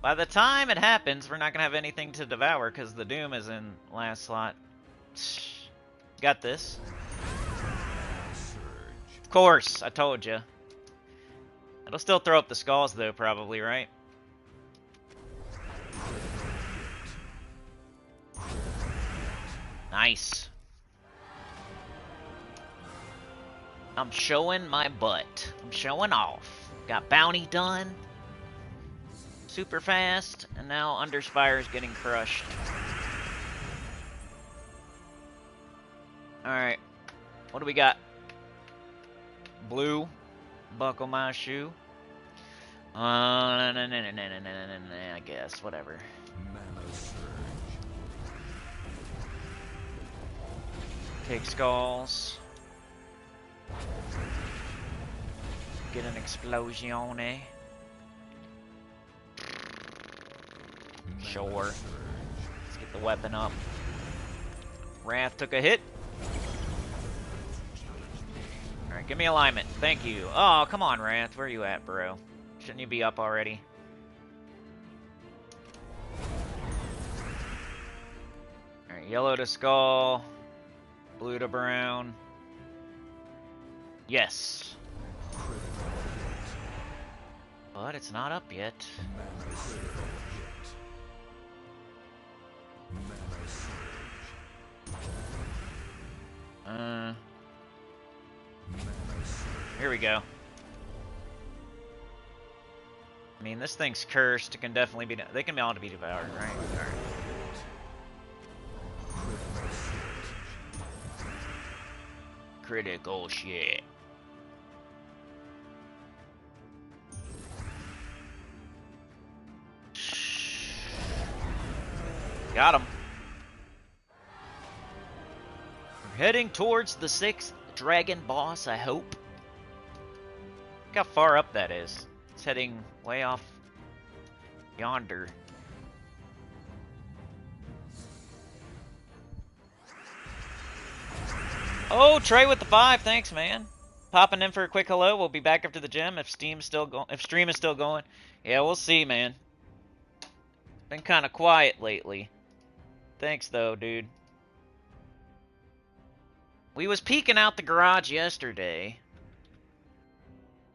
By the time it happens, we're not going to have anything to devour because the Doom is in last slot. Got this. Of course, I told you. It'll still throw up the skulls, though, probably, right? Nice. I'm showing my butt. I'm showing off. Got bounty done. Super fast. And now Underspire is getting crushed. Alright. What do we got? Blue. Buckle my shoe. I guess. Whatever. Take skulls. Get an explosion, eh? Sure. Let's get the weapon up. Wrath took a hit. Alright, give me alignment. Thank you. Oh, come on, Wrath. Where are you at, bro? Shouldn't you be up already? Alright, yellow to skull. Blue to brown. Yes. But it's not up yet. Here we go. I mean, this thing's cursed. It can definitely be... They can be all to be devoured, right? Alright. Critical shit. Got him. We're heading towards the 6th dragon boss, I hope. Look how far up that is. It's heading way off yonder. Oh, Trey with the 5. Thanks, man. Popping in for a quick hello. We'll be back after the gym if stream is still going. Yeah, we'll see, man. Been kind of quiet lately. Thanks, though, dude. We was peeking out the garage yesterday.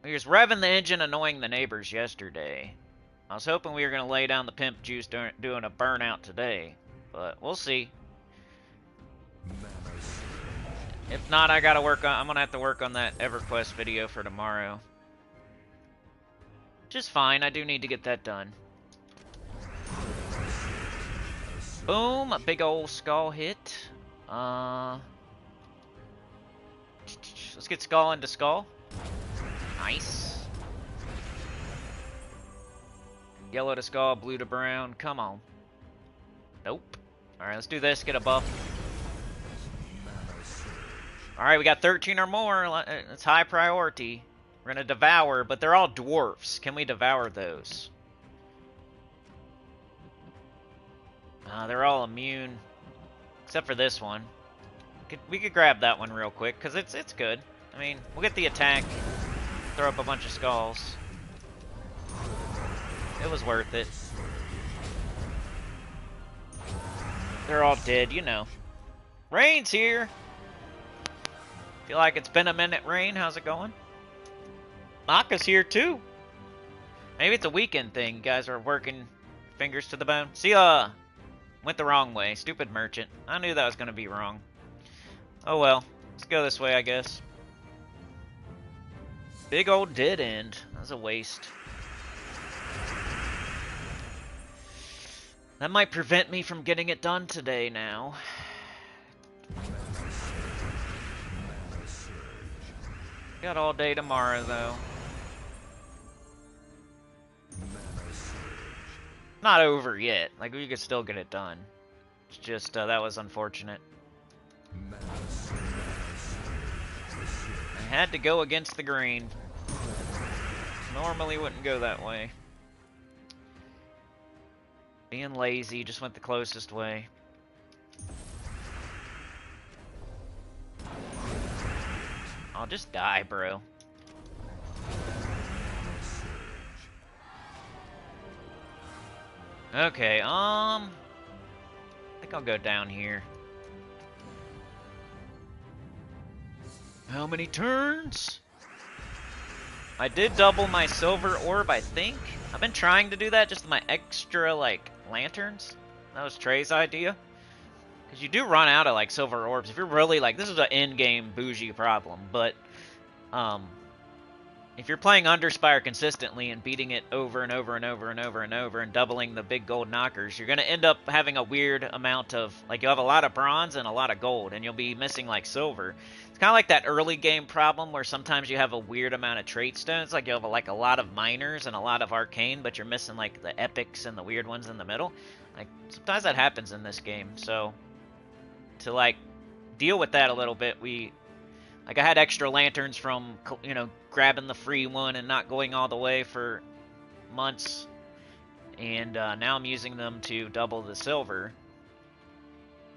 We was revving the engine, annoying the neighbors yesterday. I was hoping we were going to lay down the pimp juice doing a burnout today. But we'll see. If not, I gotta work on... I'm gonna have to work on that EverQuest video for tomorrow. Which is fine. I do need to get that done. Boom! A big old skull hit. Let's get skull into skull. Nice. Yellow to skull, blue to brown. Come on. Nope. Alright, let's do this. Get a buff. Alright, we got 13 or more. It's high priority. We're going to devour, but they're all dwarfs. Can we devour those? They're all immune. Except for this one. We could grab that one real quick, because it's good. I mean, we'll get the attack. Throw up a bunch of skulls. It was worth it. They're all dead, you know. Rain's here! Feel like it's been a minute, Rain. How's it going? Maka's here, too. Maybe it's a weekend thing. You guys are working fingers to the bone. See ya! Went the wrong way. Stupid merchant. I knew that was going to be wrong. Oh well. Let's go this way, I guess. Big old dead end. That was a waste. That might prevent me from getting it done today now. Got all day tomorrow, though. Not over yet. Like, we could still get it done. It's just, that was unfortunate. I had to go against the grain. Normally wouldn't go that way. Being lazy, just went the closest way. I'll just die, bro. Okay, I think I'll go down here. How many turns? I did double my silver orb, I think. I've been trying to do that, just my extra, like, lanterns. That was Trey's idea. Because you do run out of, like, silver orbs. If you're really, like, this is an in-game bougie problem, but, if you're playing Underspire consistently and beating it over and over and over and over and over and doubling the big gold knockers, you're going to end up having a weird amount of, like, you'll have a lot of bronze and a lot of gold, and you'll be missing, like, silver. It's kind of like that early game problem where sometimes you have a weird amount of trait stones, like you have, like, a lot of minors and a lot of arcane, but you're missing, like, the epics and the weird ones in the middle. Like, sometimes that happens in this game, so to, like, deal with that a little bit, like, I had extra lanterns from, you know, grabbing the free one and not going all the way for months. And now I'm using them to double the silver.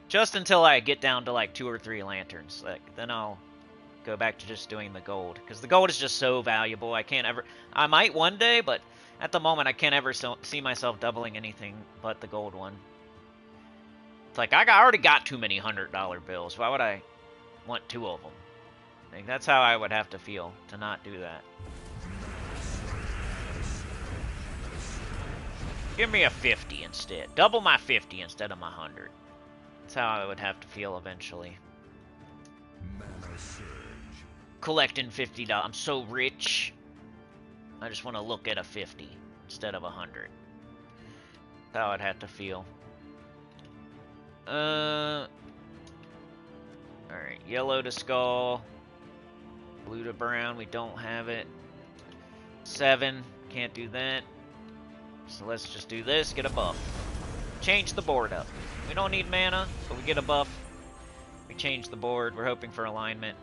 Just until I get down to, like, 2 or 3 lanterns. Like, then I'll go back to just doing the gold. Because the gold is just so valuable. I might one day, but at the moment I can't ever see myself doubling anything but the gold one. It's like, I already got too many $100 bills. Why would I want 2 of them? Like, that's how I would have to feel to not do that. Give me a 50 instead. Double my 50 instead of my 100. That's how I would have to feel eventually. Collecting $50. I'm so rich. I just want to look at a 50 instead of 100. That's how I'd have to feel. Alright, yellow to skull. Blue to brown, we don't have it. 7, can't do that. So let's just do this, get a buff. Change the board up. We don't need mana, but we get a buff. We change the board, we're hoping for alignment.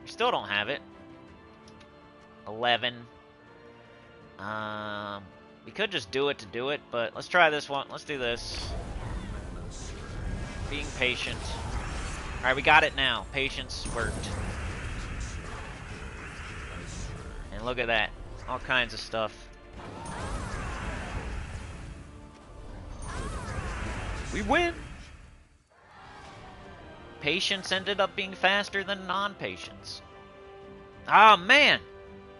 We still don't have it. 11. We could just do it to do it, but let's try this one. Let's do this. Being patient. Alright, we got it now. Patience worked. And look at that. All kinds of stuff. We win! Patience ended up being faster than non-patience. Ah, man!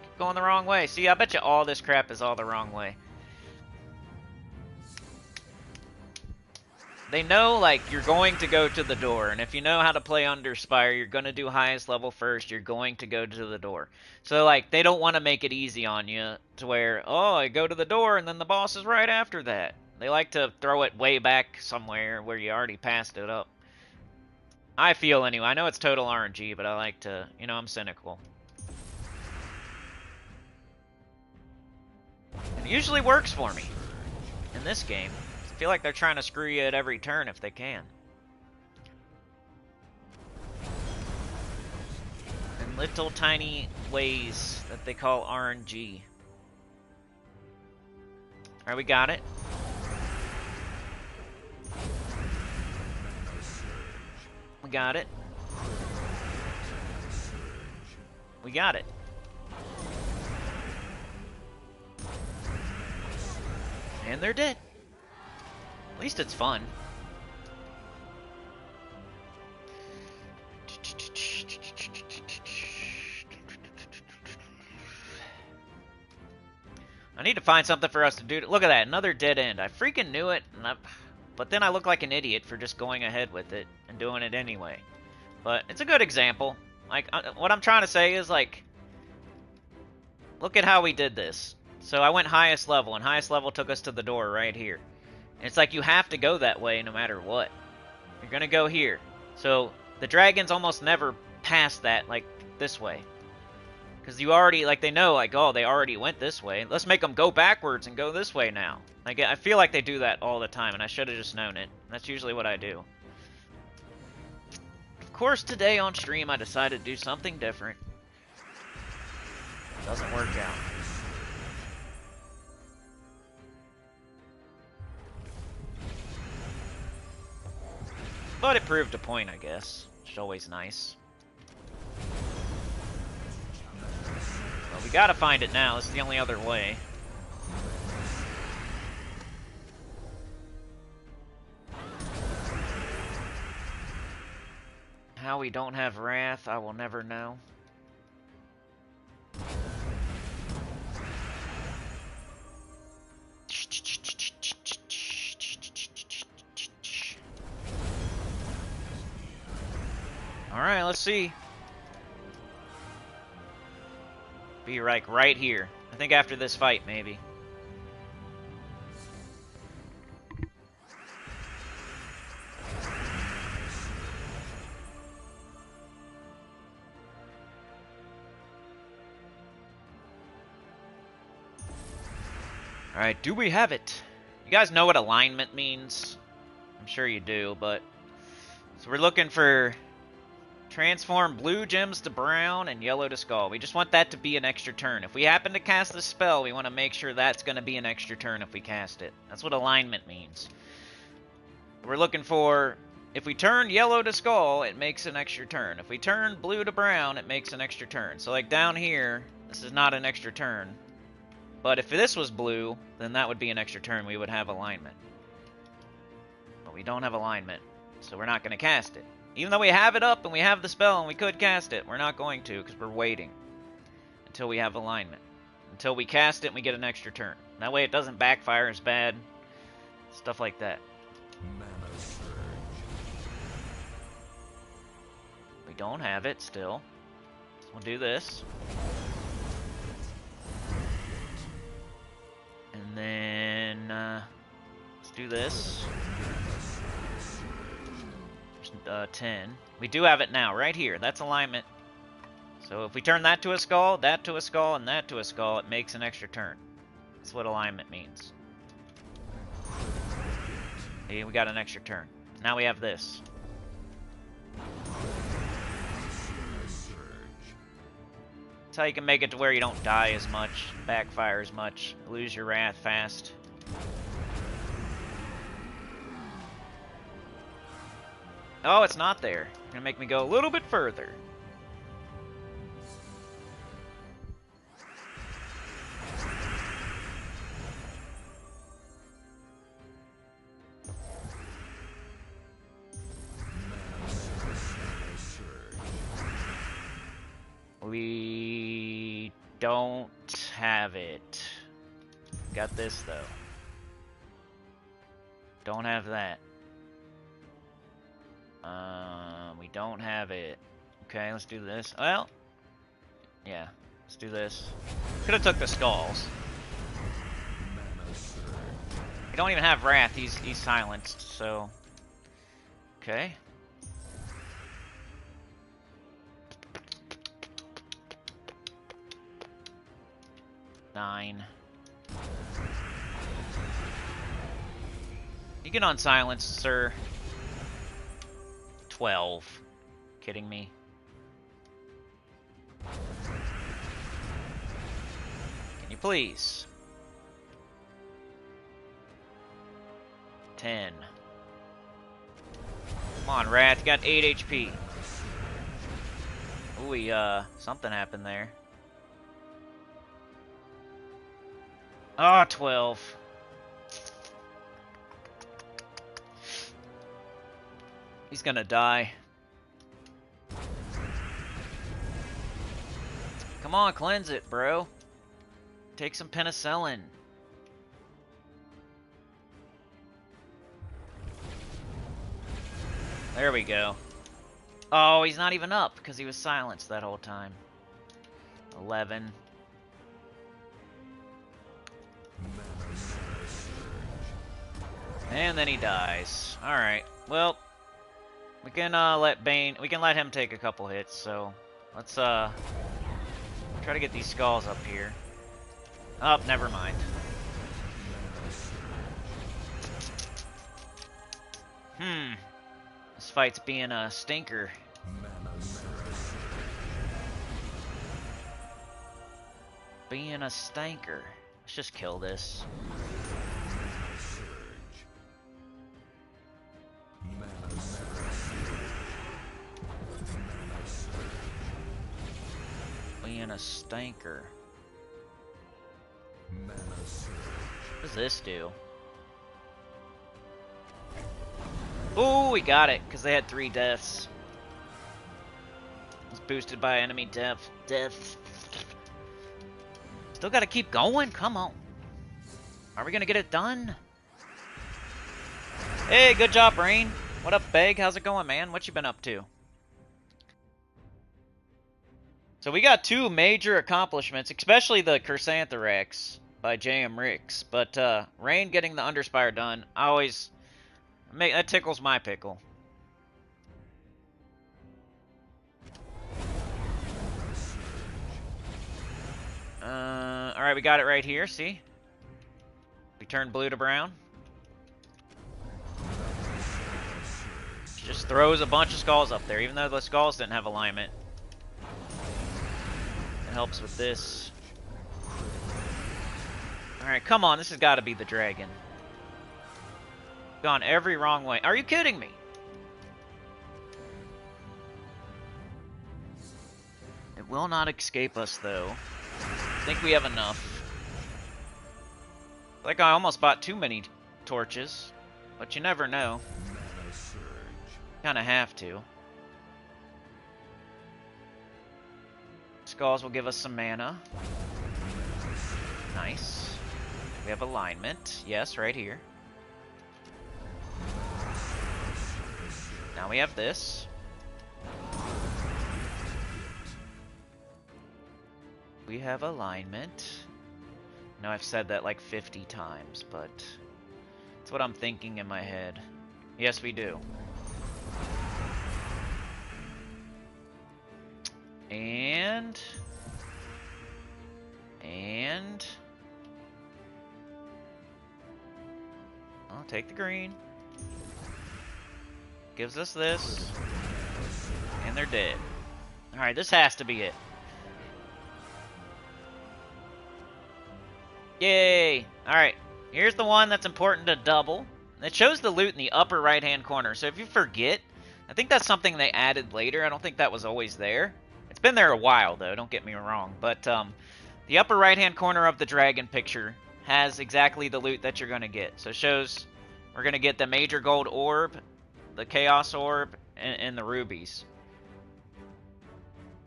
Keep going the wrong way. See, I bet you all this crap is all the wrong way. They know, like, you're going to go to the door, and if you know how to play Underspire, you're going to do highest level first, you're going to go to the door. So, like, they don't want to make it easy on you to where, oh, I go to the door, and then the boss is right after that. They like to throw it way back somewhere where you already passed it up. I feel, anyway. I know it's total RNG, but I like to, you know, I'm cynical. Usually works for me in this game. I feel like they're trying to screw you at every turn if they can. In little tiny ways that they call RNG. Alright, we got it. We got it. We got it. And they're dead. At least it's fun. I need to find something for us to do. Look at that, another dead end. I freaking knew it, but then I look like an idiot for just going ahead with it and doing it anyway. But it's a good example. Like, what I'm trying to say is, like, look at how we did this. So I went highest level, and highest level took us to the door right here. And it's like you have to go that way no matter what. You're gonna go here. So the dragons almost never pass that, like, this way. Because you already, like, they know, like, oh, they already went this way. Let's make them go backwards and go this way now. Like, I feel like they do that all the time, and I should have just known it. That's usually what I do. Of course, today on stream, I decided to do something different. Doesn't work out. But it proved a point, I guess. Which is always nice. Well, we gotta find it now. It's the only other way. How we don't have Wrath, I will never know. Alright, let's see. Be like right here. I think after this fight, maybe. Alright, do we have it? You guys know what alignment means? I'm sure you do, but... So we're looking for... Transform blue gems to brown and yellow to skull. We just want that to be an extra turn. If we happen to cast the spell, we want to make sure that's going to be an extra turn if we cast it. That's what alignment means. We're looking for... If we turn yellow to skull, it makes an extra turn. If we turn blue to brown, it makes an extra turn. So like down here, this is not an extra turn. But if this was blue, then that would be an extra turn. We would have alignment. But we don't have alignment, so we're not going to cast it. Even though we have it up and we have the spell and we could cast it, we're not going to because we're waiting until we have alignment. Until we cast it and we get an extra turn. That way it doesn't backfire as bad. Stuff like that. We don't have it still. So we'll do this. And then let's do this. 10. We do have it now, right here. That's alignment. So if we turn that to a skull, that to a skull, and that to a skull, it makes an extra turn. That's what alignment means. See, we got an extra turn. Now we have this. That's how you can make it to where you don't die as much, backfire as much, lose your wrath fast. Oh, it's not there. You're gonna make me go a little bit further. We don't have it. Got this, though. Don't have that. We don't have it. Okay, let's do this. Well, yeah, let's do this. Could have took the skulls. We don't even have Wrath. He's silenced, so... Okay. Nine. You can unsilence, sir. 12. Kidding me? Can you please? 10. Come on, Wrath. You got 8 HP. Ooh, something happened there. Ah, 12. He's gonna die. Come on, cleanse it, bro. Take some penicillin. There we go. Oh, he's not even up because he was silenced that whole time. 11. And then he dies. Alright, well, we can let him take a couple hits, so let's try to get these skulls up here. Oh, never mind. This fight's being a stinker. Being a stinker. Let's just kill this. Being a stinker. What does this do? Ooh, we got it, because they had 3 deaths. It's boosted by enemy death. Still gotta keep going? Come on. Are we gonna get it done? Hey, good job, Rain. What up, Beg? How's it going, man? What you been up to? So we got 2 major accomplishments, especially the Chrysantherax by J.M. Ricks. But Rain getting the Underspire done, that tickles my pickle. Alright, we got it right here, see? We turned blue to brown. Just throws a bunch of skulls up there, even though the skulls didn't have alignment. It helps with this. Alright, come on, this has got to be the dragon. Gone every wrong way. Are you kidding me? It will not escape us, though. I think we have enough. Like I almost bought too many torches, but you never know. Kinda have to. Skulls will give us some mana. Nice. We have alignment. Yes, right here. Now we have this. We have alignment. I know I've said that like 50 times, but it's what I'm thinking in my head. Yes, we do. And I'll take the green. Gives us this. And they're dead. Alright, this has to be it. Yay! Alright, here's the one that's important to double. It shows the loot in the upper right-hand corner, so if you forget, I think that's something they added later. I don't think that was always there. It's been there a while, though, don't get me wrong. But the upper right-hand corner of the dragon picture has exactly the loot that you're going to get. So it shows we're going to get the major gold orb, the chaos orb, and the rubies.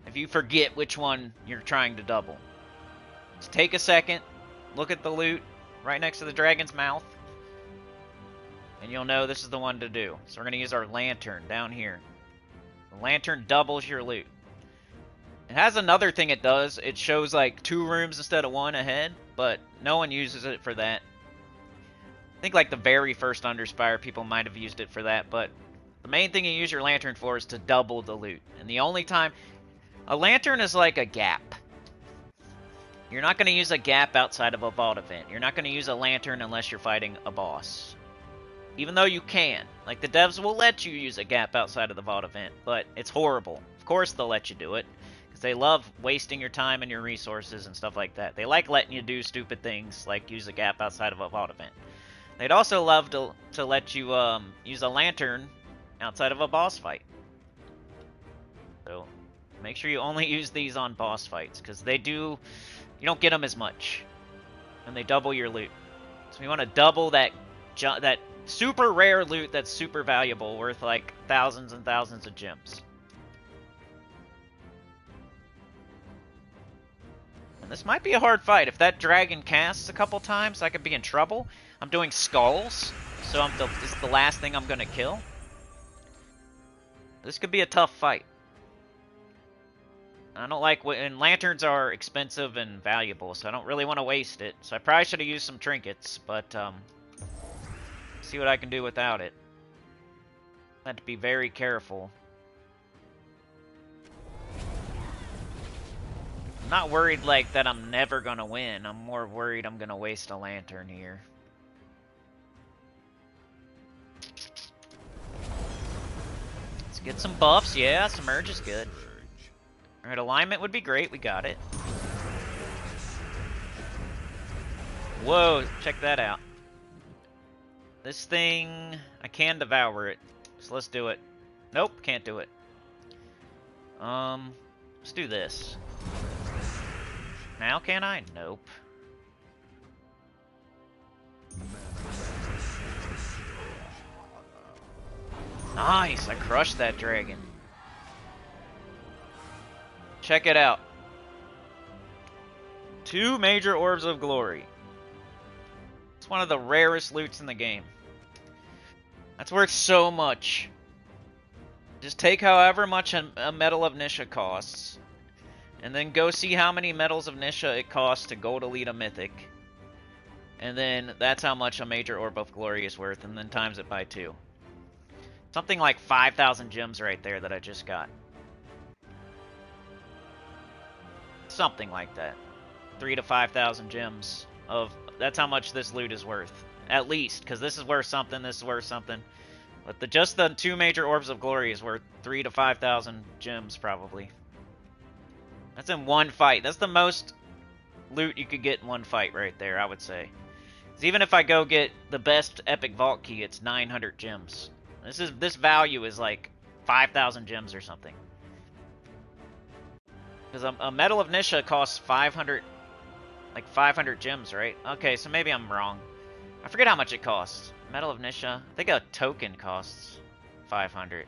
If you forget which one you're trying to double, just take a second, look at the loot right next to the dragon's mouth, and you'll know this is the one to do. So we're going to use our lantern down here. The lantern doubles your loot. It has another thing it does. It shows like 2 rooms instead of 1 ahead, but no one uses it for that. I think like the very first Underspire, people might have used it for that, but the main thing you use your lantern for is to double the loot. And the only time... A lantern is like a gap. You're not going to use a gap outside of a vault event. You're not going to use a lantern unless you're fighting a boss. Even though you can. Like, the devs will let you use a gap outside of the vault event, but it's horrible. Of course they'll let you do it, because they love wasting your time and your resources and stuff like that. They like letting you do stupid things, like use a gap outside of a vault event. They'd also love to let you use a lantern outside of a boss fight. So make sure you only use these on boss fights, because you don't get them as much, and they double your loot. So you want to double that super rare loot that's super valuable, worth like thousands and thousands of gems. And this might be a hard fight. If that dragon casts a couple times, I could be in trouble. I'm doing skulls, so this is the last thing I'm gonna kill. This could be a tough fight. I don't like and lanterns are expensive and valuable, so I don't really want to waste it. So I probably should have used some trinkets, but see what I can do without it. I have to be very careful. I'm not worried like that I'm never gonna win. I'm more worried I'm gonna waste a lantern here. Let's get some buffs. Yeah, Submerge is good. Alright, alignment would be great. We got it. Whoa, check that out. This thing, I can devour it. So let's do it. Nope, can't do it. Let's do this. Now can I? Nope. Nice, I crushed that dragon. Check it out. 2 major orbs of glory. It's one of the rarest loots in the game. That's worth so much. Just take however much a Medal of Nisha costs, and then go see how many Medals of Nisha it costs to gold elite a mythic. And then that's how much a major orb of glory is worth, and then times it by 2. Something like 5,000 gems right there that I just got. Something like that. 3,000 to 5,000 gems of... That's how much this loot is worth. At least, because this is worth something, this is worth something. But just the 2 major orbs of glory is worth 3,000 to 5,000 gems, probably. That's in one fight. That's the most loot you could get in one fight right there, I would say. Because even if I go get the best epic vault key, it's 900 gems. This value is like 5,000 gems or something. Because a Medal of Nisha costs 500 gems, right? Okay, so maybe I'm wrong. I forget how much it costs. Medal of Nisha. I think a token costs 500.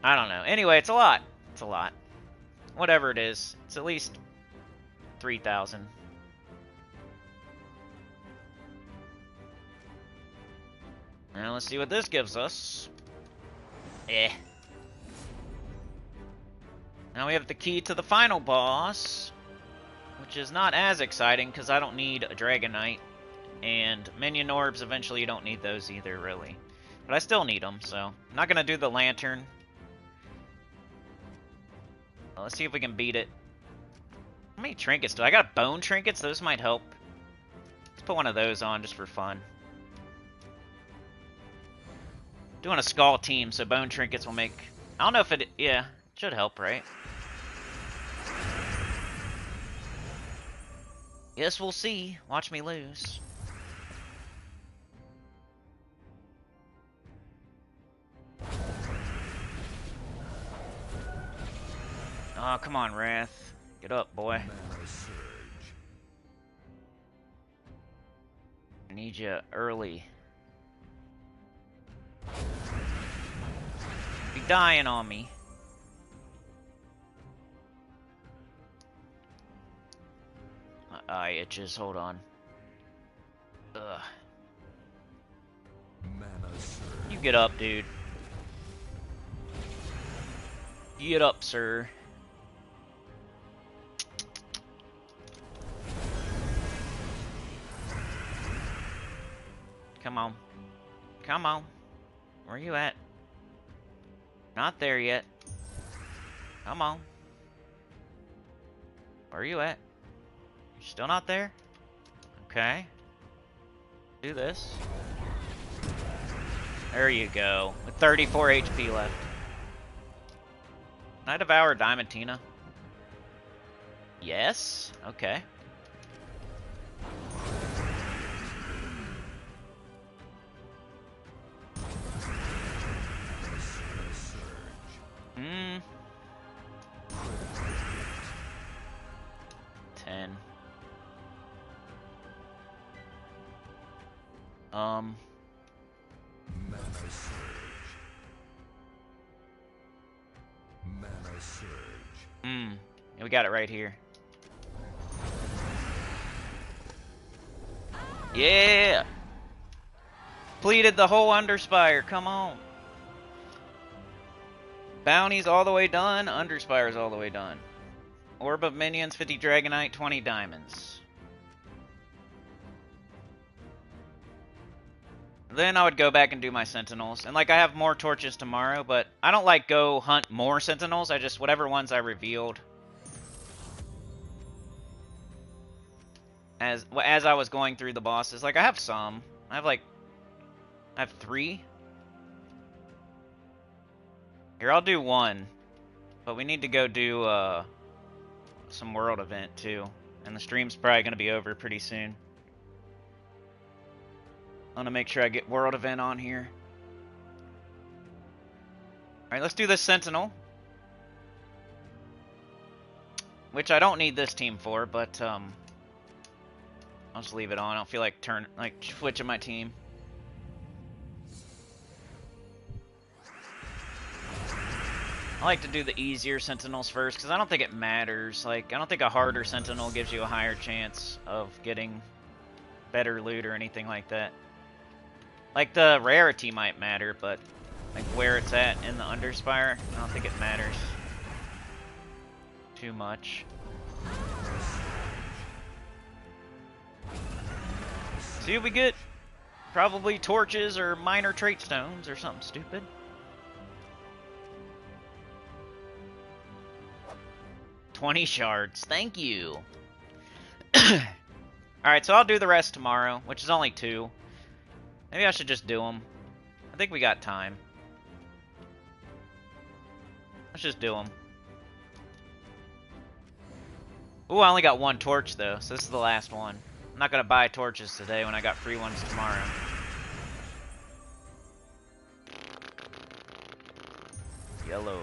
I don't know. Anyway, it's a lot. It's a lot. Whatever it is, it's at least 3,000. Now let's see what this gives us. Now we have the key to the final boss, which is not as exciting because I don't need a Dragon Knight, and minion orbs, eventually you don't need those either, really. But I still need them, so I'm not going to do the lantern. Well, let's see if we can beat it. How many trinkets do I got? Bone trinkets? Those might help. Let's put one of those on just for fun. Doing a skull team, so bone trinkets will make... I don't know if it... Yeah, it should help, right? Guess we'll see. Watch me lose. Oh, come on, Wrath. Get up, boy. I need you early. Be dying on me. My eye itches. Hold on. Ugh. You get up, dude. Get up, sir. Come on. Come on. Where you at? Not there yet. Come on. Where are you at? You're still not there? Okay. Do this. There you go. With 34 HP left. Can I devour Diamantina? Yes? Okay. Hmm. 10. Mana surge. Mana surge. Yeah, we got it right here. Yeah! Completed the whole Underspire, come on. Bounty's all the way done, Underspire's all the way done. Orb of Minions, 50 Dragonite, 20 Diamonds. Then I would go back and do my Sentinels. And like I have more torches tomorrow, but I don't like go hunt more Sentinels. I just, whatever ones I revealed. As I was going through the bosses. Like I have some. I have 3. Here, I'll do 1. But we need to go do some world event too. And the stream's probably going to be over pretty soon. I want to make sure I get world event on here. Alright, let's do this Sentinel. Which I don't need this team for, but I'll just leave it on. I don't feel like switching my team. I like to do the easier Sentinels first, because I don't think it matters. Like, I don't think a harder Sentinel gives you a higher chance of getting better loot or anything like that. Like, the rarity might matter, but like where it's at in the Underspire, I don't think it matters too much. See what we get? Probably torches or minor trait stones or something stupid. $20 shards. Thank you. Alright, so I'll do the rest tomorrow, which is only 2. Maybe I should just do them. I think we got time. Let's just do them. Ooh, I only got 1 torch though, so this is the last one. I'm not gonna buy torches today when I got free ones tomorrow. Yellow.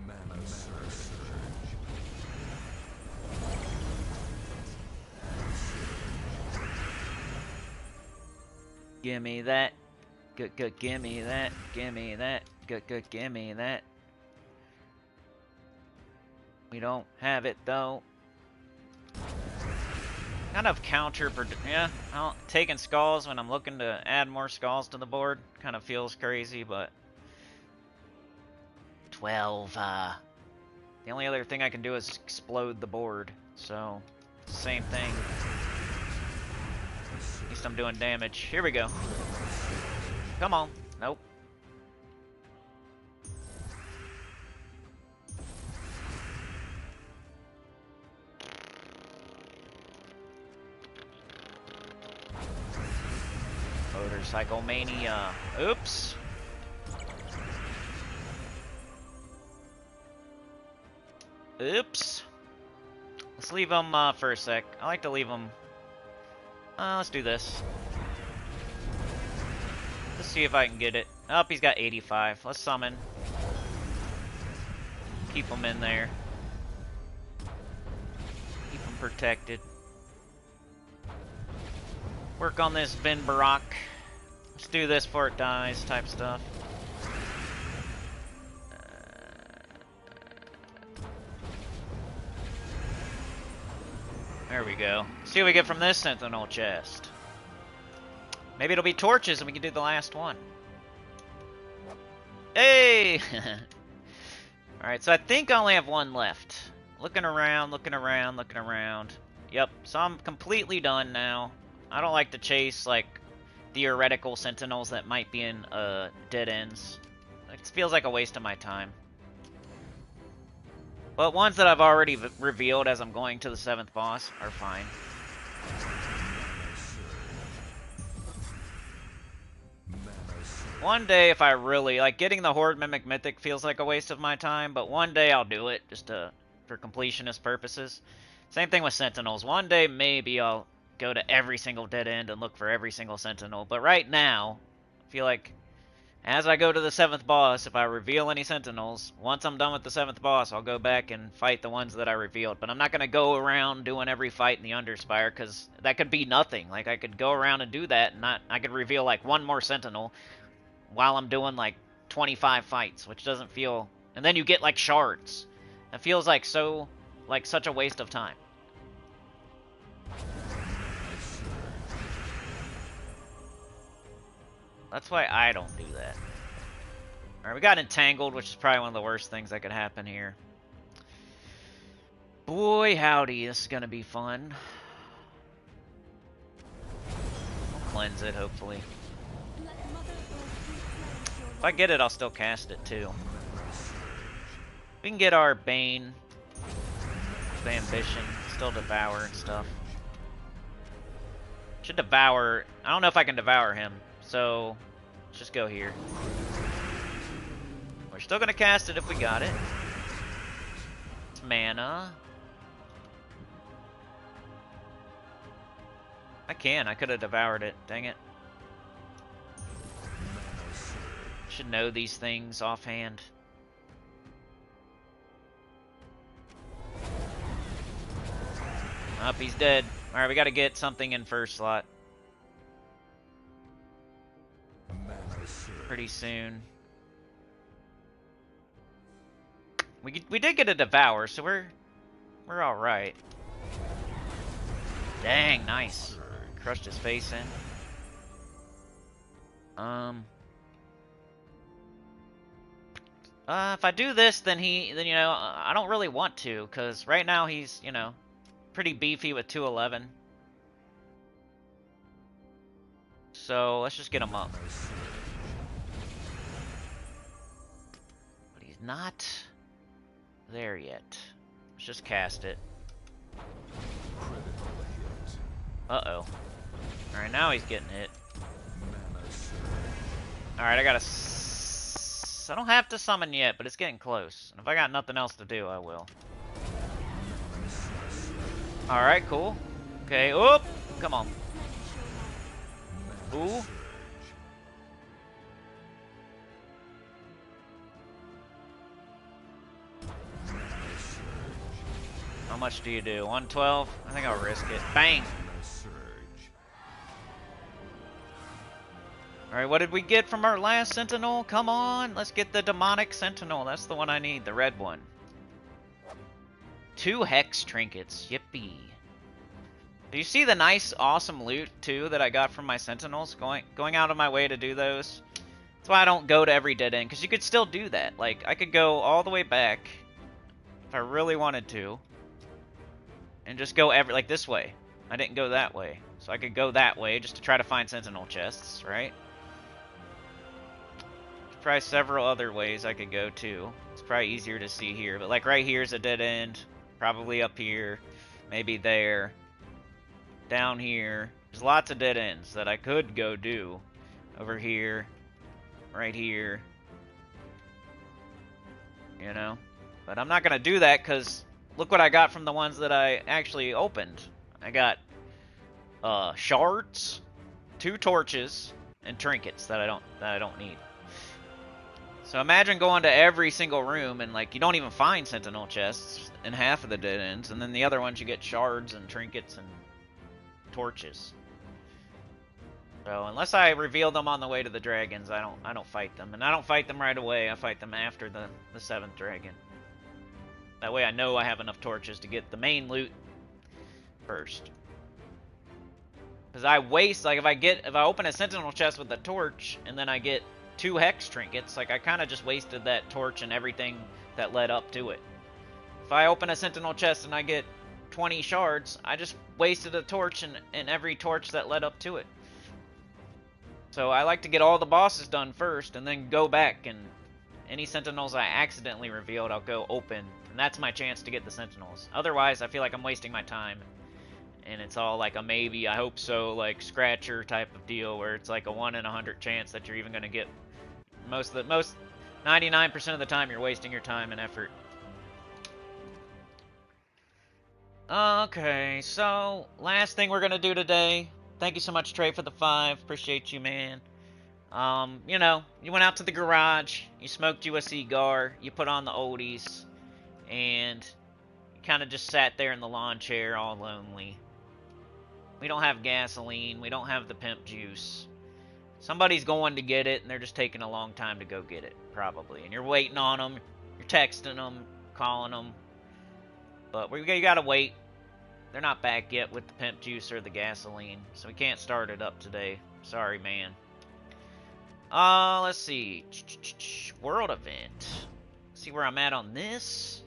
Mana surge. Gimme that. Gimme that. Gimme that. Gimme that. We don't have it though. Kind of yeah, taking skulls when I'm looking to add more skulls to the board kind of feels crazy, but 12. The only other thing I can do is explode the board, so same thing. At least I'm doing damage. Here we go. Come on. Nope. Motorcycle Mania. Oops. Oops. Let's leave them for a sec. I like to leave them. Let's do this. Let's see if I can get it. Oh, he's got 85. Let's summon. Keep him in there. Keep him protected. Work on this Vin Barak. Let's do this before it dies type stuff. There we go. See what we get from this Sentinel chest. Maybe it'll be torches and we can do the last one. Hey! Alright, so I think I only have 1 left. Looking around, looking around, looking around. Yep, so I'm completely done now. I don't like to chase, like, theoretical Sentinels that might be in dead ends. It feels like a waste of my time. But ones that I've already revealed as I'm going to the 7th boss are fine. One day, if I really like getting the Horde Mimic Mythic, feels like a waste of my time, but one day I'll do it just for completionist purposes. Same thing with Sentinels. One day maybe I'll go to every single dead end and look for every single Sentinel. But right now, I feel like as I go to the 7th boss, if I reveal any Sentinels, once I'm done with the 7th boss, I'll go back and fight the ones that I revealed. But I'm not going to go around doing every fight in the Underspire, because that could be nothing. Like, I could go around and do that, and I could reveal, like, one more Sentinel while I'm doing, like, 25 fights, which doesn't feel... And then you get, like, shards. It feels like such a waste of time. That's why I don't do that. Alright, we got entangled, which is probably one of the worst things that could happen here. Boy, howdy, this is gonna be fun. I'll cleanse it, hopefully. If I get it, I'll still cast it, too. We can get our Bane, the Ambition, still Devour and stuff. Should Devour... I don't know if I can Devour him, so let's just go here. We're still going to cast it if we got it. It's mana. I could have devoured it, dang it. Should know these things offhand. Up, he's dead. Alright, we gotta get something in first slot. Pretty soon. We did get a Devour, so we're alright. Dang, nice. Crushed his face in. If I do this, then you know, I don't really want to, because right now he's, you know, pretty beefy with 211. So, let's just get him up. But he's not there yet. Let's just cast it. Uh-oh. Alright, now he's getting hit. Alright, I don't have to summon yet, but it's getting close. And if I got nothing else to do, I will. Alright, cool. Okay, oop! Come on. Ooh. How much do you do? 112? I think I'll risk it. Bang! Alright, what did we get from our last Sentinel? Come on! Let's get the Demonic Sentinel. That's the one I need, the red one. 2 Hex Trinkets. Yippee. Do you see the nice, awesome loot, too, that I got from my Sentinels? Going out of my way to do those. That's why I don't go to every dead end, because you could still do that. Like, I could go all the way back, if I really wanted to, and just go like this way. I didn't go that way. So I could go that way just to try to find Sentinel chests, right? There's probably several other ways I could go, too. It's probably easier to see here. But, like, right here's a dead end. Probably up here. Maybe there. Down here. There's lots of dead ends that I could go do. Over here. Right here. You know? But I'm not going to do that because look what I got from the ones that I actually opened. I got shards, 2 torches, and trinkets that I don't need. So imagine going to every single room and like you don't even find Sentinel chests in half of the dead ends, and then the other ones you get shards and trinkets and torches. So unless I reveal them on the way to the dragons, I don't fight them, and I don't fight them right away. I fight them after the 7th dragon. That way I know I have enough torches to get the main loot first. Because I waste, like if I open a Sentinel chest with a torch and then I get 2 Hex Trinkets, like I kind of just wasted that torch and everything that led up to it. If I open a Sentinel chest and I get 20 shards, I just wasted a torch and every torch that led up to it. So I like to get all the bosses done first and then go back, and any Sentinels I accidentally revealed, I'll go open. And that's my chance to get the Sentinels. Otherwise, I feel like I'm wasting my time. And it's all like a maybe, I hope so, like scratcher type of deal where it's like a 1 in 100 chance that you're even going to get most 99% of the time you're wasting your time and effort. Okay, so last thing we're gonna do today. Thank you so much, Trey, for the 5. Appreciate you, man. You know, you went out to the garage, you smoked you a cigar, you put on the oldies, and you kind of just sat there in the lawn chair all lonely. We don't have gasoline, we don't have the pimp juice. Somebody's going to get it, and they're just taking a long time to go get it, probably. And you're waiting on them, you're texting them, calling them. But you gotta wait. They're not back yet with the pimp juice or the gasoline, so we can't start it up today. Sorry, man. Let's see. World event. See where I'm at on this.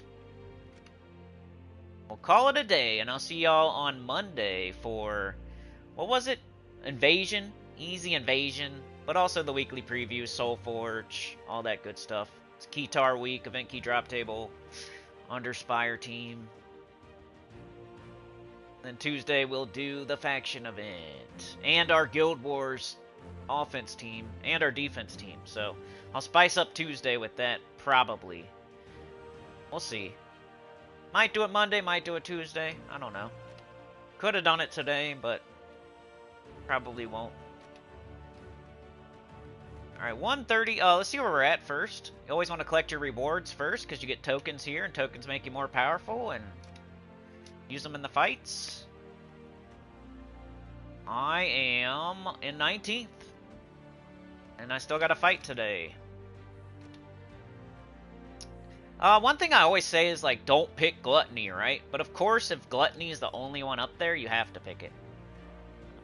We'll call it a day, and I'll see y'all on Monday for, what was it? Invasion? Easy Invasion, but also the weekly preview, Soul Forge, all that good stuff. It's Keytar Week, Event Key Drop Table, Underspire team. Then Tuesday we'll do the faction event, and our Guild Wars offense team, and our defense team. So I'll spice up Tuesday with that, probably. We'll see. Might do it Monday, might do it Tuesday. I don't know. Could have done it today, but probably won't. Alright, 130. Let's see where we're at first. You always want to collect your rewards first, because you get tokens here, and tokens make you more powerful, and use them in the fights. I am in 19th. And I still got a fight today. One thing I always say is, like, don't pick Gluttony, right? But of course, if Gluttony is the only one up there, you have to pick it.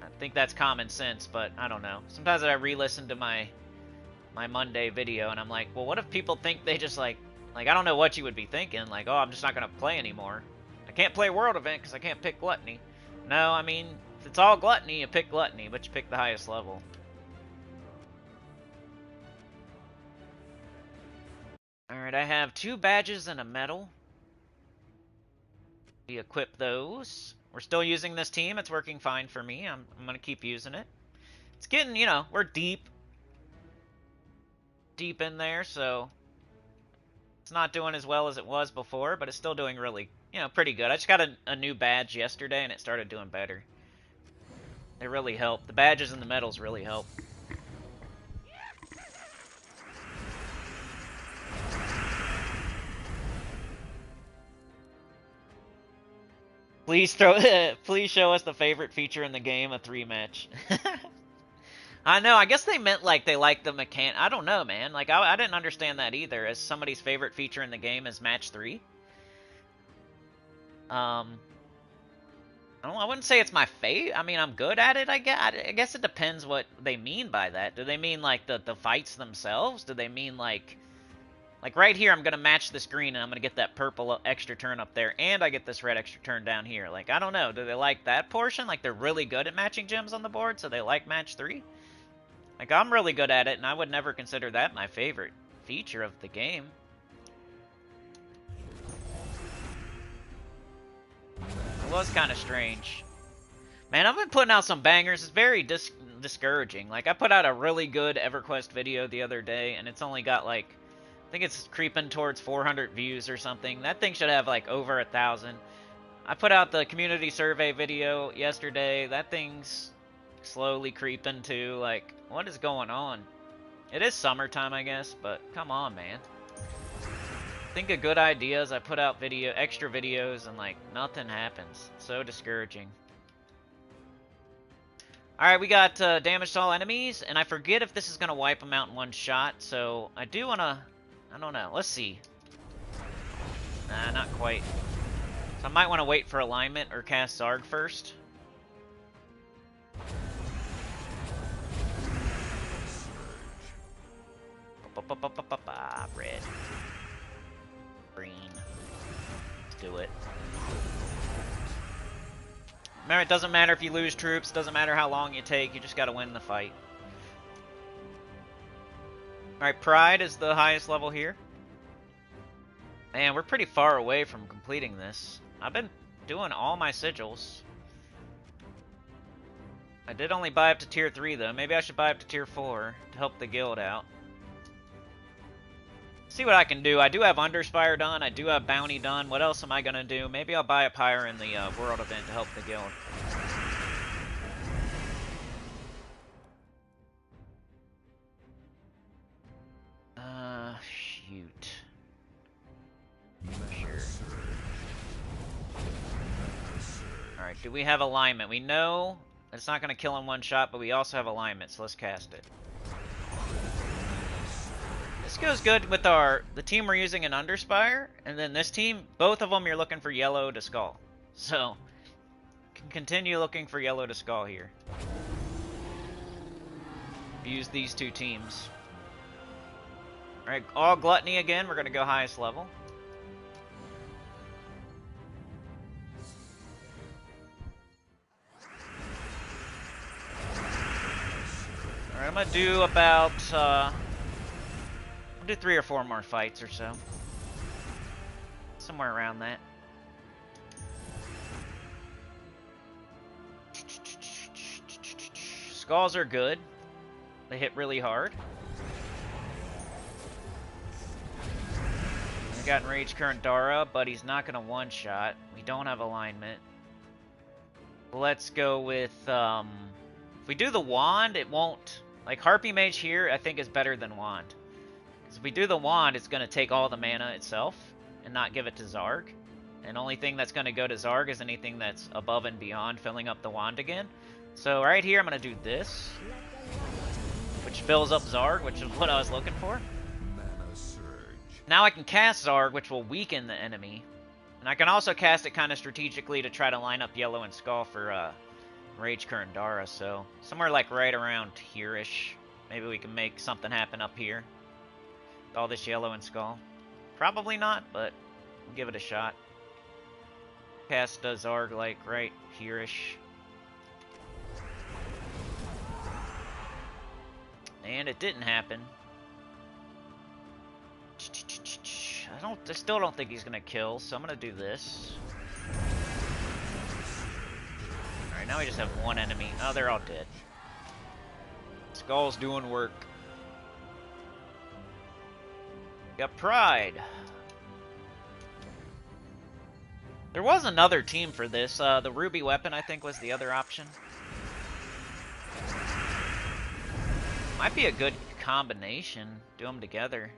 I think that's common sense, but I don't know. Sometimes I re-listen to my Monday video, and I'm like, well, what if people think they just, like, I don't know what you would be thinking. Like, oh, I'm just not going to play anymore. I can't play World Event because I can't pick Gluttony. No, I mean, if it's all Gluttony, you pick Gluttony, but you pick the highest level. Alright, I have 2 badges and a medal. We equip those. We're still using this team. It's working fine for me. I'm going to keep using it. It's getting, you know, we're deep in there, so it's not doing as well as it was before, but it's still doing really, you know, pretty good. I just got a new badge yesterday, and it started doing better. They really help. The badges and the medals really help. Please please show us the favorite feature in the game, a 3-match. I know, I guess they meant like they like the mechanic. I don't know, man. Like, I didn't understand that either, as somebody's favorite feature in the game is match 3. I wouldn't say it's my favorite. I mean, I'm good at it, I guess it depends what they mean by that. Do they mean, like, the fights themselves? Do they mean, like right here, I'm going to match this green, and I'm going to get that purple extra turn up there, and I get this red extra turn down here. Like, I don't know. Do they like that portion? Like, they're really good at matching gems on the board, so they like match 3? Like, I'm really good at it, and I would never consider that my favorite feature of the game. It was kind of strange. Man, I've been putting out some bangers. It's very discouraging. Like, I put out a really good EverQuest video the other day, and it's only got, like, I think it's creeping towards 400 views or something. That thing should have, like, over 1,000. I put out the community survey video yesterday. That thing's slowly creeping too. Like, what is going on? It is summertime, I guess, but come on, man. Think of good ideas. I put out extra videos, and, like, nothing happens. So discouraging. Alright, we got damage to all enemies, and I forget if this is going to wipe them out in one shot, so I do want to... I don't know. Let's see. Nah, not quite. So I might want to wait for alignment or cast Zarg first. Red. Green. Let's do it. Remember, it doesn't matter if you lose troops, doesn't matter how long you take, you just gotta win the fight. Alright, Pride is the highest level here. Man, we're pretty far away from completing this. I've been doing all my sigils. I did only buy up to tier 3 though. Maybe I should buy up to tier 4 to help the guild out. See what I can do. I do have Underspire done. I do have Bounty done. What else am I gonna do? Maybe I'll buy a Pyre in the World event to help the guild. Shoot. Sure. Alright, do we have alignment? We know it's not gonna kill in one shot, but we also have alignment, so let's cast it. This goes good with the team we're using in Underspire, and then this team, both of them you're looking for yellow to skull. So, can continue looking for yellow to skull here. Use these two teams. Alright, all Gluttony again, we're going to go highest level. Alright, I'm going to do about, I'll do 3 or 4 more fights or so. Somewhere around that. Skulls are good. They hit really hard. We got Enraged Current Dara, but he's not going to one-shot. We don't have alignment. Let's go with, if we do the Wand, it won't... Like, Harpy Mage here, I think is better than Wand. Because if we do the Wand, it's going to take all the mana itself and not give it to Zarg. And only thing that's going to go to Zarg is anything that's above and beyond filling up the Wand again. So right here, I'm going to do this, which fills up Zarg, which is what I was looking for. Now I can cast Zarg, which will weaken the enemy. And I can also cast it kind of strategically to try to line up Yellow and Skull for Rage Current Dara. So somewhere like right around here-ish. Maybe we can make something happen up here. With all this Yellow and Skull. Probably not, but we'll give it a shot. Cast Zarg like right here-ish. And it didn't happen. I still don't think he's gonna kill, so I'm gonna do this. Alright, now we just have one enemy. Oh, they're all dead. Skull's doing work. Got Pride. There was another team for this. The Ruby Weapon, I think, was the other option. Might be a good combination. Do them together.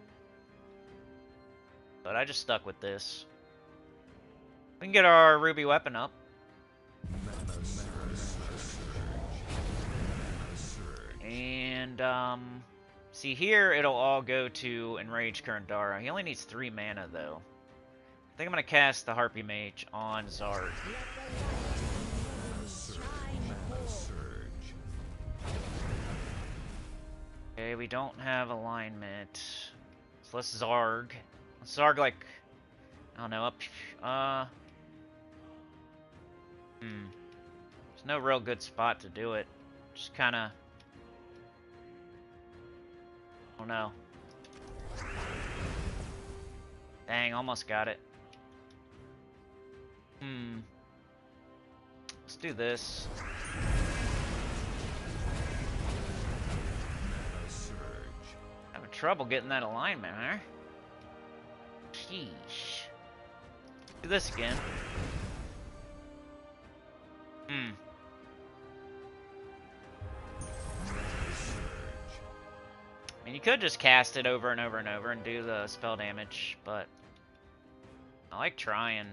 But I just stuck with this. We can get our Ruby Weapon up. And, see here, it'll all go to Enraged Current Dara. He only needs 3 mana, though. I think I'm going to cast the Harpy Mage on Zarg. Okay, we don't have alignment. So let's Zarg. Let's Zarg like, I don't know, up, There's no real good spot to do it. Just kinda, oh no. Dang, almost got it. Let's do this. Having trouble getting that alignment, huh? Sheesh. Do this again. I mean, you could just cast it over and over and over and do the spell damage, but I like trying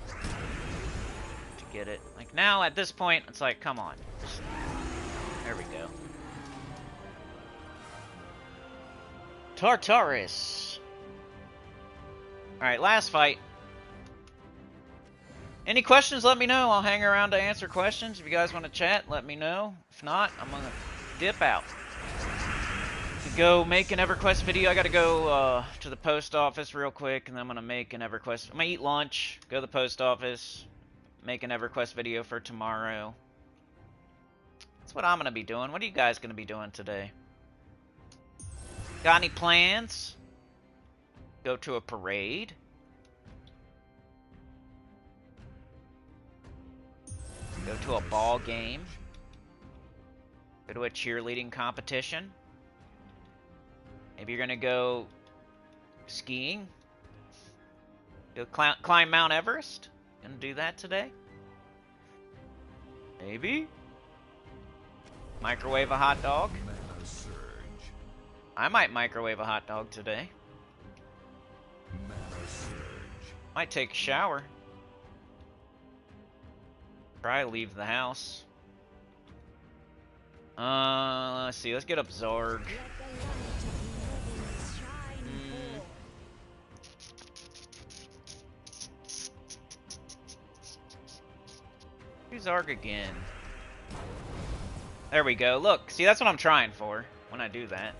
to get it. Like now, at this point, it's like, come on. There we go. Tartarus. Alright, last fight. Any questions, let me know. I'll hang around to answer questions. If you guys want to chat, let me know. If not, I'm going to dip out. To go make an EverQuest video, I got to go to the post office real quick, and then I'm going to make an EverQuest. I'm going to eat lunch, go to the post office, make an EverQuest video for tomorrow. That's what I'm going to be doing. What are you guys going to be doing today? Got any plans? Go to a parade? Go to a ball game? Go to a cheerleading competition? Maybe you're gonna go skiing. Go climb Mount Everest. Gonna do that today. Maybe. Microwave a hot dog. I might microwave a hot dog today. Might take a shower. Probably leave the house. Let's see. Let's get up Zarg. Do Zarg again. There we go. Look, see, that's what I'm trying for when I do that.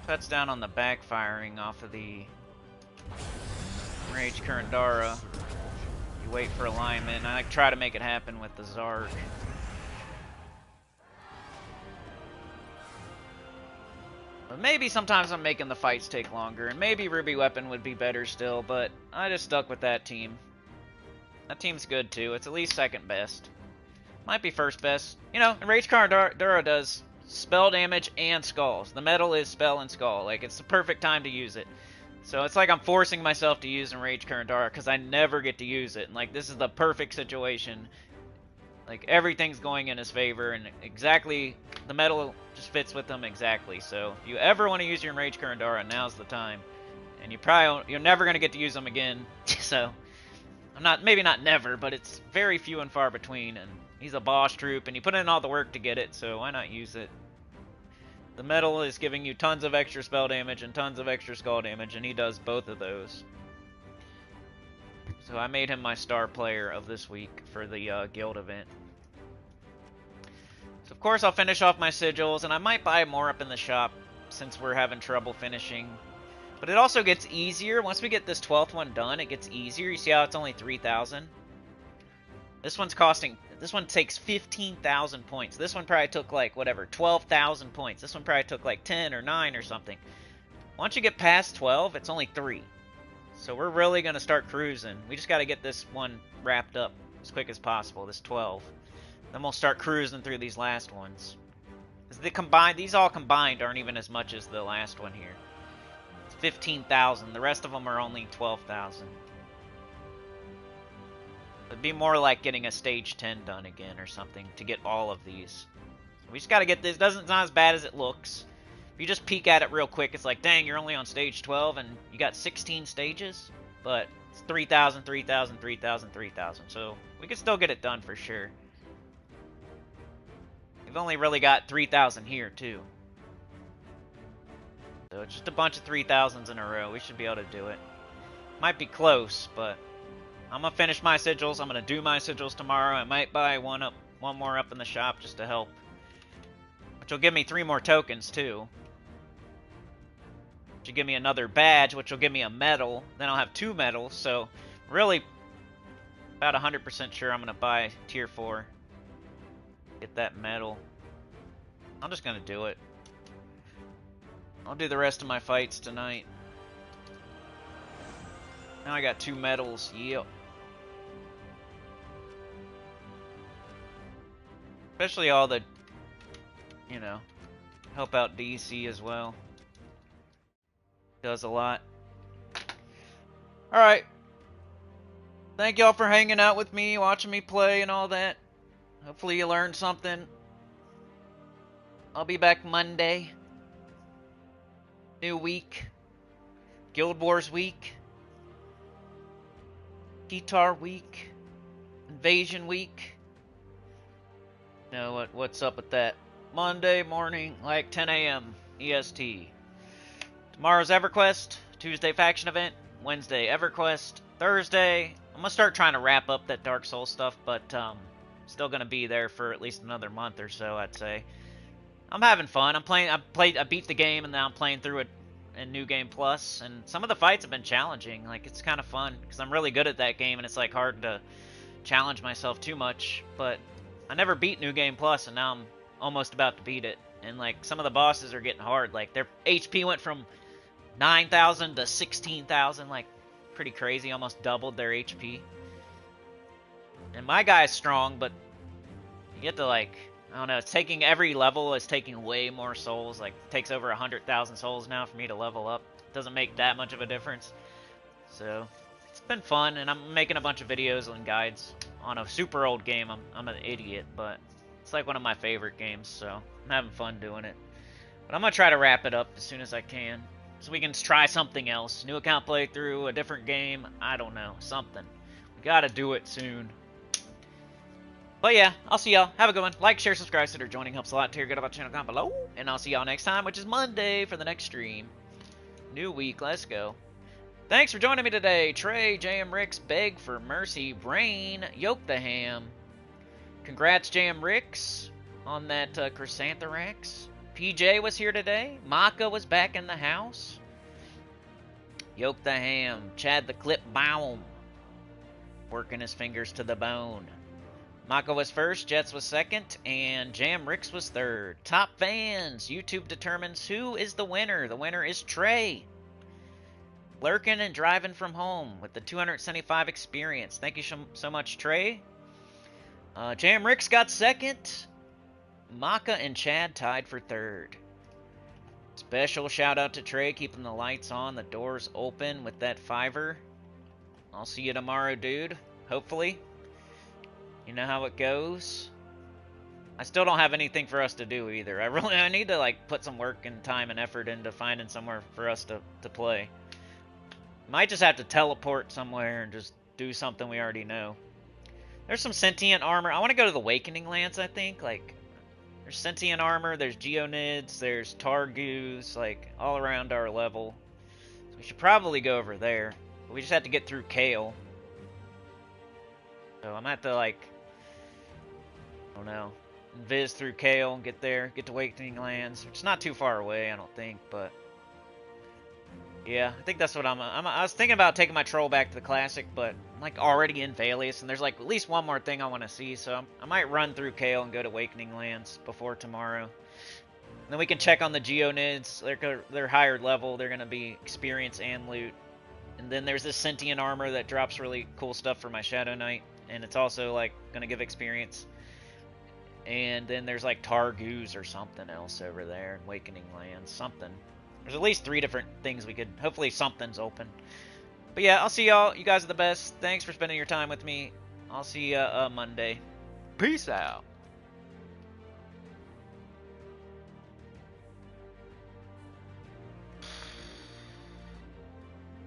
Cuts down on the backfiring off of the Rage Kurandara. You wait for alignment, and I try to make it happen with the Zarg. But maybe sometimes I'm making the fights take longer, and maybe Ruby Weapon would be better still, but I just stuck with that team. That team's good too. It's at least second best. Might be first best. You know, and Rage Kurandara does spell damage and skulls. The metal is spell and skull. Like, it's the perfect time to use it. So it's like I'm forcing myself to use Enraged Kurandara because I never get to use it. And like, this is the perfect situation. Like, everything's going in his favor, and exactly, the metal just fits with him exactly. So if you ever want to use your Enraged Kurandara, now's the time. And you're never going to get to use them again. So maybe not never, but it's very few and far between. And he's a boss troop, and you put in all the work to get it, so why not use it? The metal is giving you tons of extra spell damage and tons of extra skull damage, and he does both of those. So I made him my star player of this week for the guild event. So of course I'll finish off my sigils, and I might buy more up in the shop since we're having trouble finishing. But it also gets easier. Once we get this 12th one done, it gets easier. You see how it's only 3,000? This one takes 15,000 points. This one probably took like, whatever, 12,000 points. This one probably took like 10 or 9 or something. Once you get past 12, it's only 3. So we're really going to start cruising. We just got to get this one wrapped up as quick as possible, this 12. Then we'll start cruising through these last ones. These all combined aren't even as much as the last one here. It's 15,000. The rest of them are only 12,000. It'd be more like getting a stage 10 done again or something to get all of these. We just gotta get this. It's not as bad as it looks. If you just peek at it real quick, it's like, dang, you're only on stage 12 and you got 16 stages. But it's 3,000, 3,000, 3,000, 3,000. So we can still get it done for sure. We've only really got 3,000 here too. So it's just a bunch of 3,000s in a row. We should be able to do it. Might be close, but I'm going to finish my sigils. I'm going to do my sigils tomorrow. I might buy one more up in the shop just to help. Which will give me 3 more tokens, too. Which will give me another badge, which will give me a medal. Then I'll have 2 medals. So, really, about 100% sure I'm going to buy Tier 4. Get that medal. I'm just going to do it. I'll do the rest of my fights tonight. Now I got 2 medals. Yep. Especially all the, you know, help out DC as well. Does a lot. Alright. Thank y'all for hanging out with me, watching me play and all that. Hopefully you learned something. I'll be back Monday. New week. Guild Wars week. Guitar week. Invasion week. You know what's up with that? Monday morning, like 10 a.m. EST. Tomorrow's EverQuest. Tuesday faction event. Wednesday EverQuest. Thursday, I'm gonna start trying to wrap up that Dark Souls stuff, but still gonna be there for at least another month or so, I'd say. I'm having fun. I beat the game, and now I'm playing through it in New Game Plus, and some of the fights have been challenging. Like, it's kind of fun because I'm really good at that game, and it's like hard to challenge myself too much. But I never beat New Game Plus, and now I'm almost about to beat it. And like, some of the bosses are getting hard. Like, their HP went from 9,000 to 16,000. Like, pretty crazy. Almost doubled their HP. And my guy's strong, but you get to, like, I don't know, it's taking every level is taking way more souls. Like, it takes over 100,000 souls now for me to level up. Doesn't make that much of a difference. So, it's been fun, and I'm making a bunch of videos and guides on a super old game. I'm an idiot, but it's like one of my favorite games, so I'm having fun doing it. But I'm going to try to wrap it up as soon as I can, so we can try something else. New account playthrough, a different game, I don't know, something. We got to do it soon. But yeah, I'll see y'all. Have a good one. Like, share, subscribe, consider joining. Helps a lot. Tell your good about the channel down below. And I'll see y'all next time, which is Monday for the next stream. New week. Let's go. Thanks for joining me today. Trey, JM Ricks, Beg for Mercy, Brain, Yoke the Ham. Congrats, JM Ricks, on that Chrysantherax. PJ was here today. Maka was back in the house. Yoke the Ham. Chad the Clip Baum. Working his fingers to the bone. Maka was first, Jets was second, and Jam Ricks was third. Top fans, YouTube determines who is the winner. The winner is Trey. Lurking and driving from home with the 275 experience. Thank you so much, Trey. Jam Ricks got second. Maka and Chad tied for third. Special shout out to Trey, keeping the lights on, the doors open with that $5. I'll see you tomorrow, dude. Hopefully. You know how it goes. I still don't have anything for us to do either. I need to like put some work and time and effort into finding somewhere for us to play. Might just have to teleport somewhere and just do something we already know. There's some sentient armor. I want to go to the Awakening Lands, I think. Like, there's sentient armor, there's geonids, there's targoos, like, all around our level. So we should probably go over there. But we just have to get through Kale. So I'm gonna have to, like, I don't know, viz through Kale, get there, get to Awakening Lands, which is not too far away, I don't think, but yeah, I think that's what I was thinking about taking my troll back to the Classic, but I'm like already in Valius, and there's like at least one more thing I want to see, so I might run through Kale and go to Awakening Lands before tomorrow. And then we can check on the Geonids. They're higher level, they're going to be experience and loot. And then there's this sentient armor that drops really cool stuff for my Shadow Knight, and it's also like going to give experience. And then there's like Targoos or something else over there, Awakening Lands, something. There's at least 3 different things we could, hopefully something's open. But yeah, I'll see y'all. You guys are the best. Thanks for spending your time with me. I'll see you Monday. Peace out.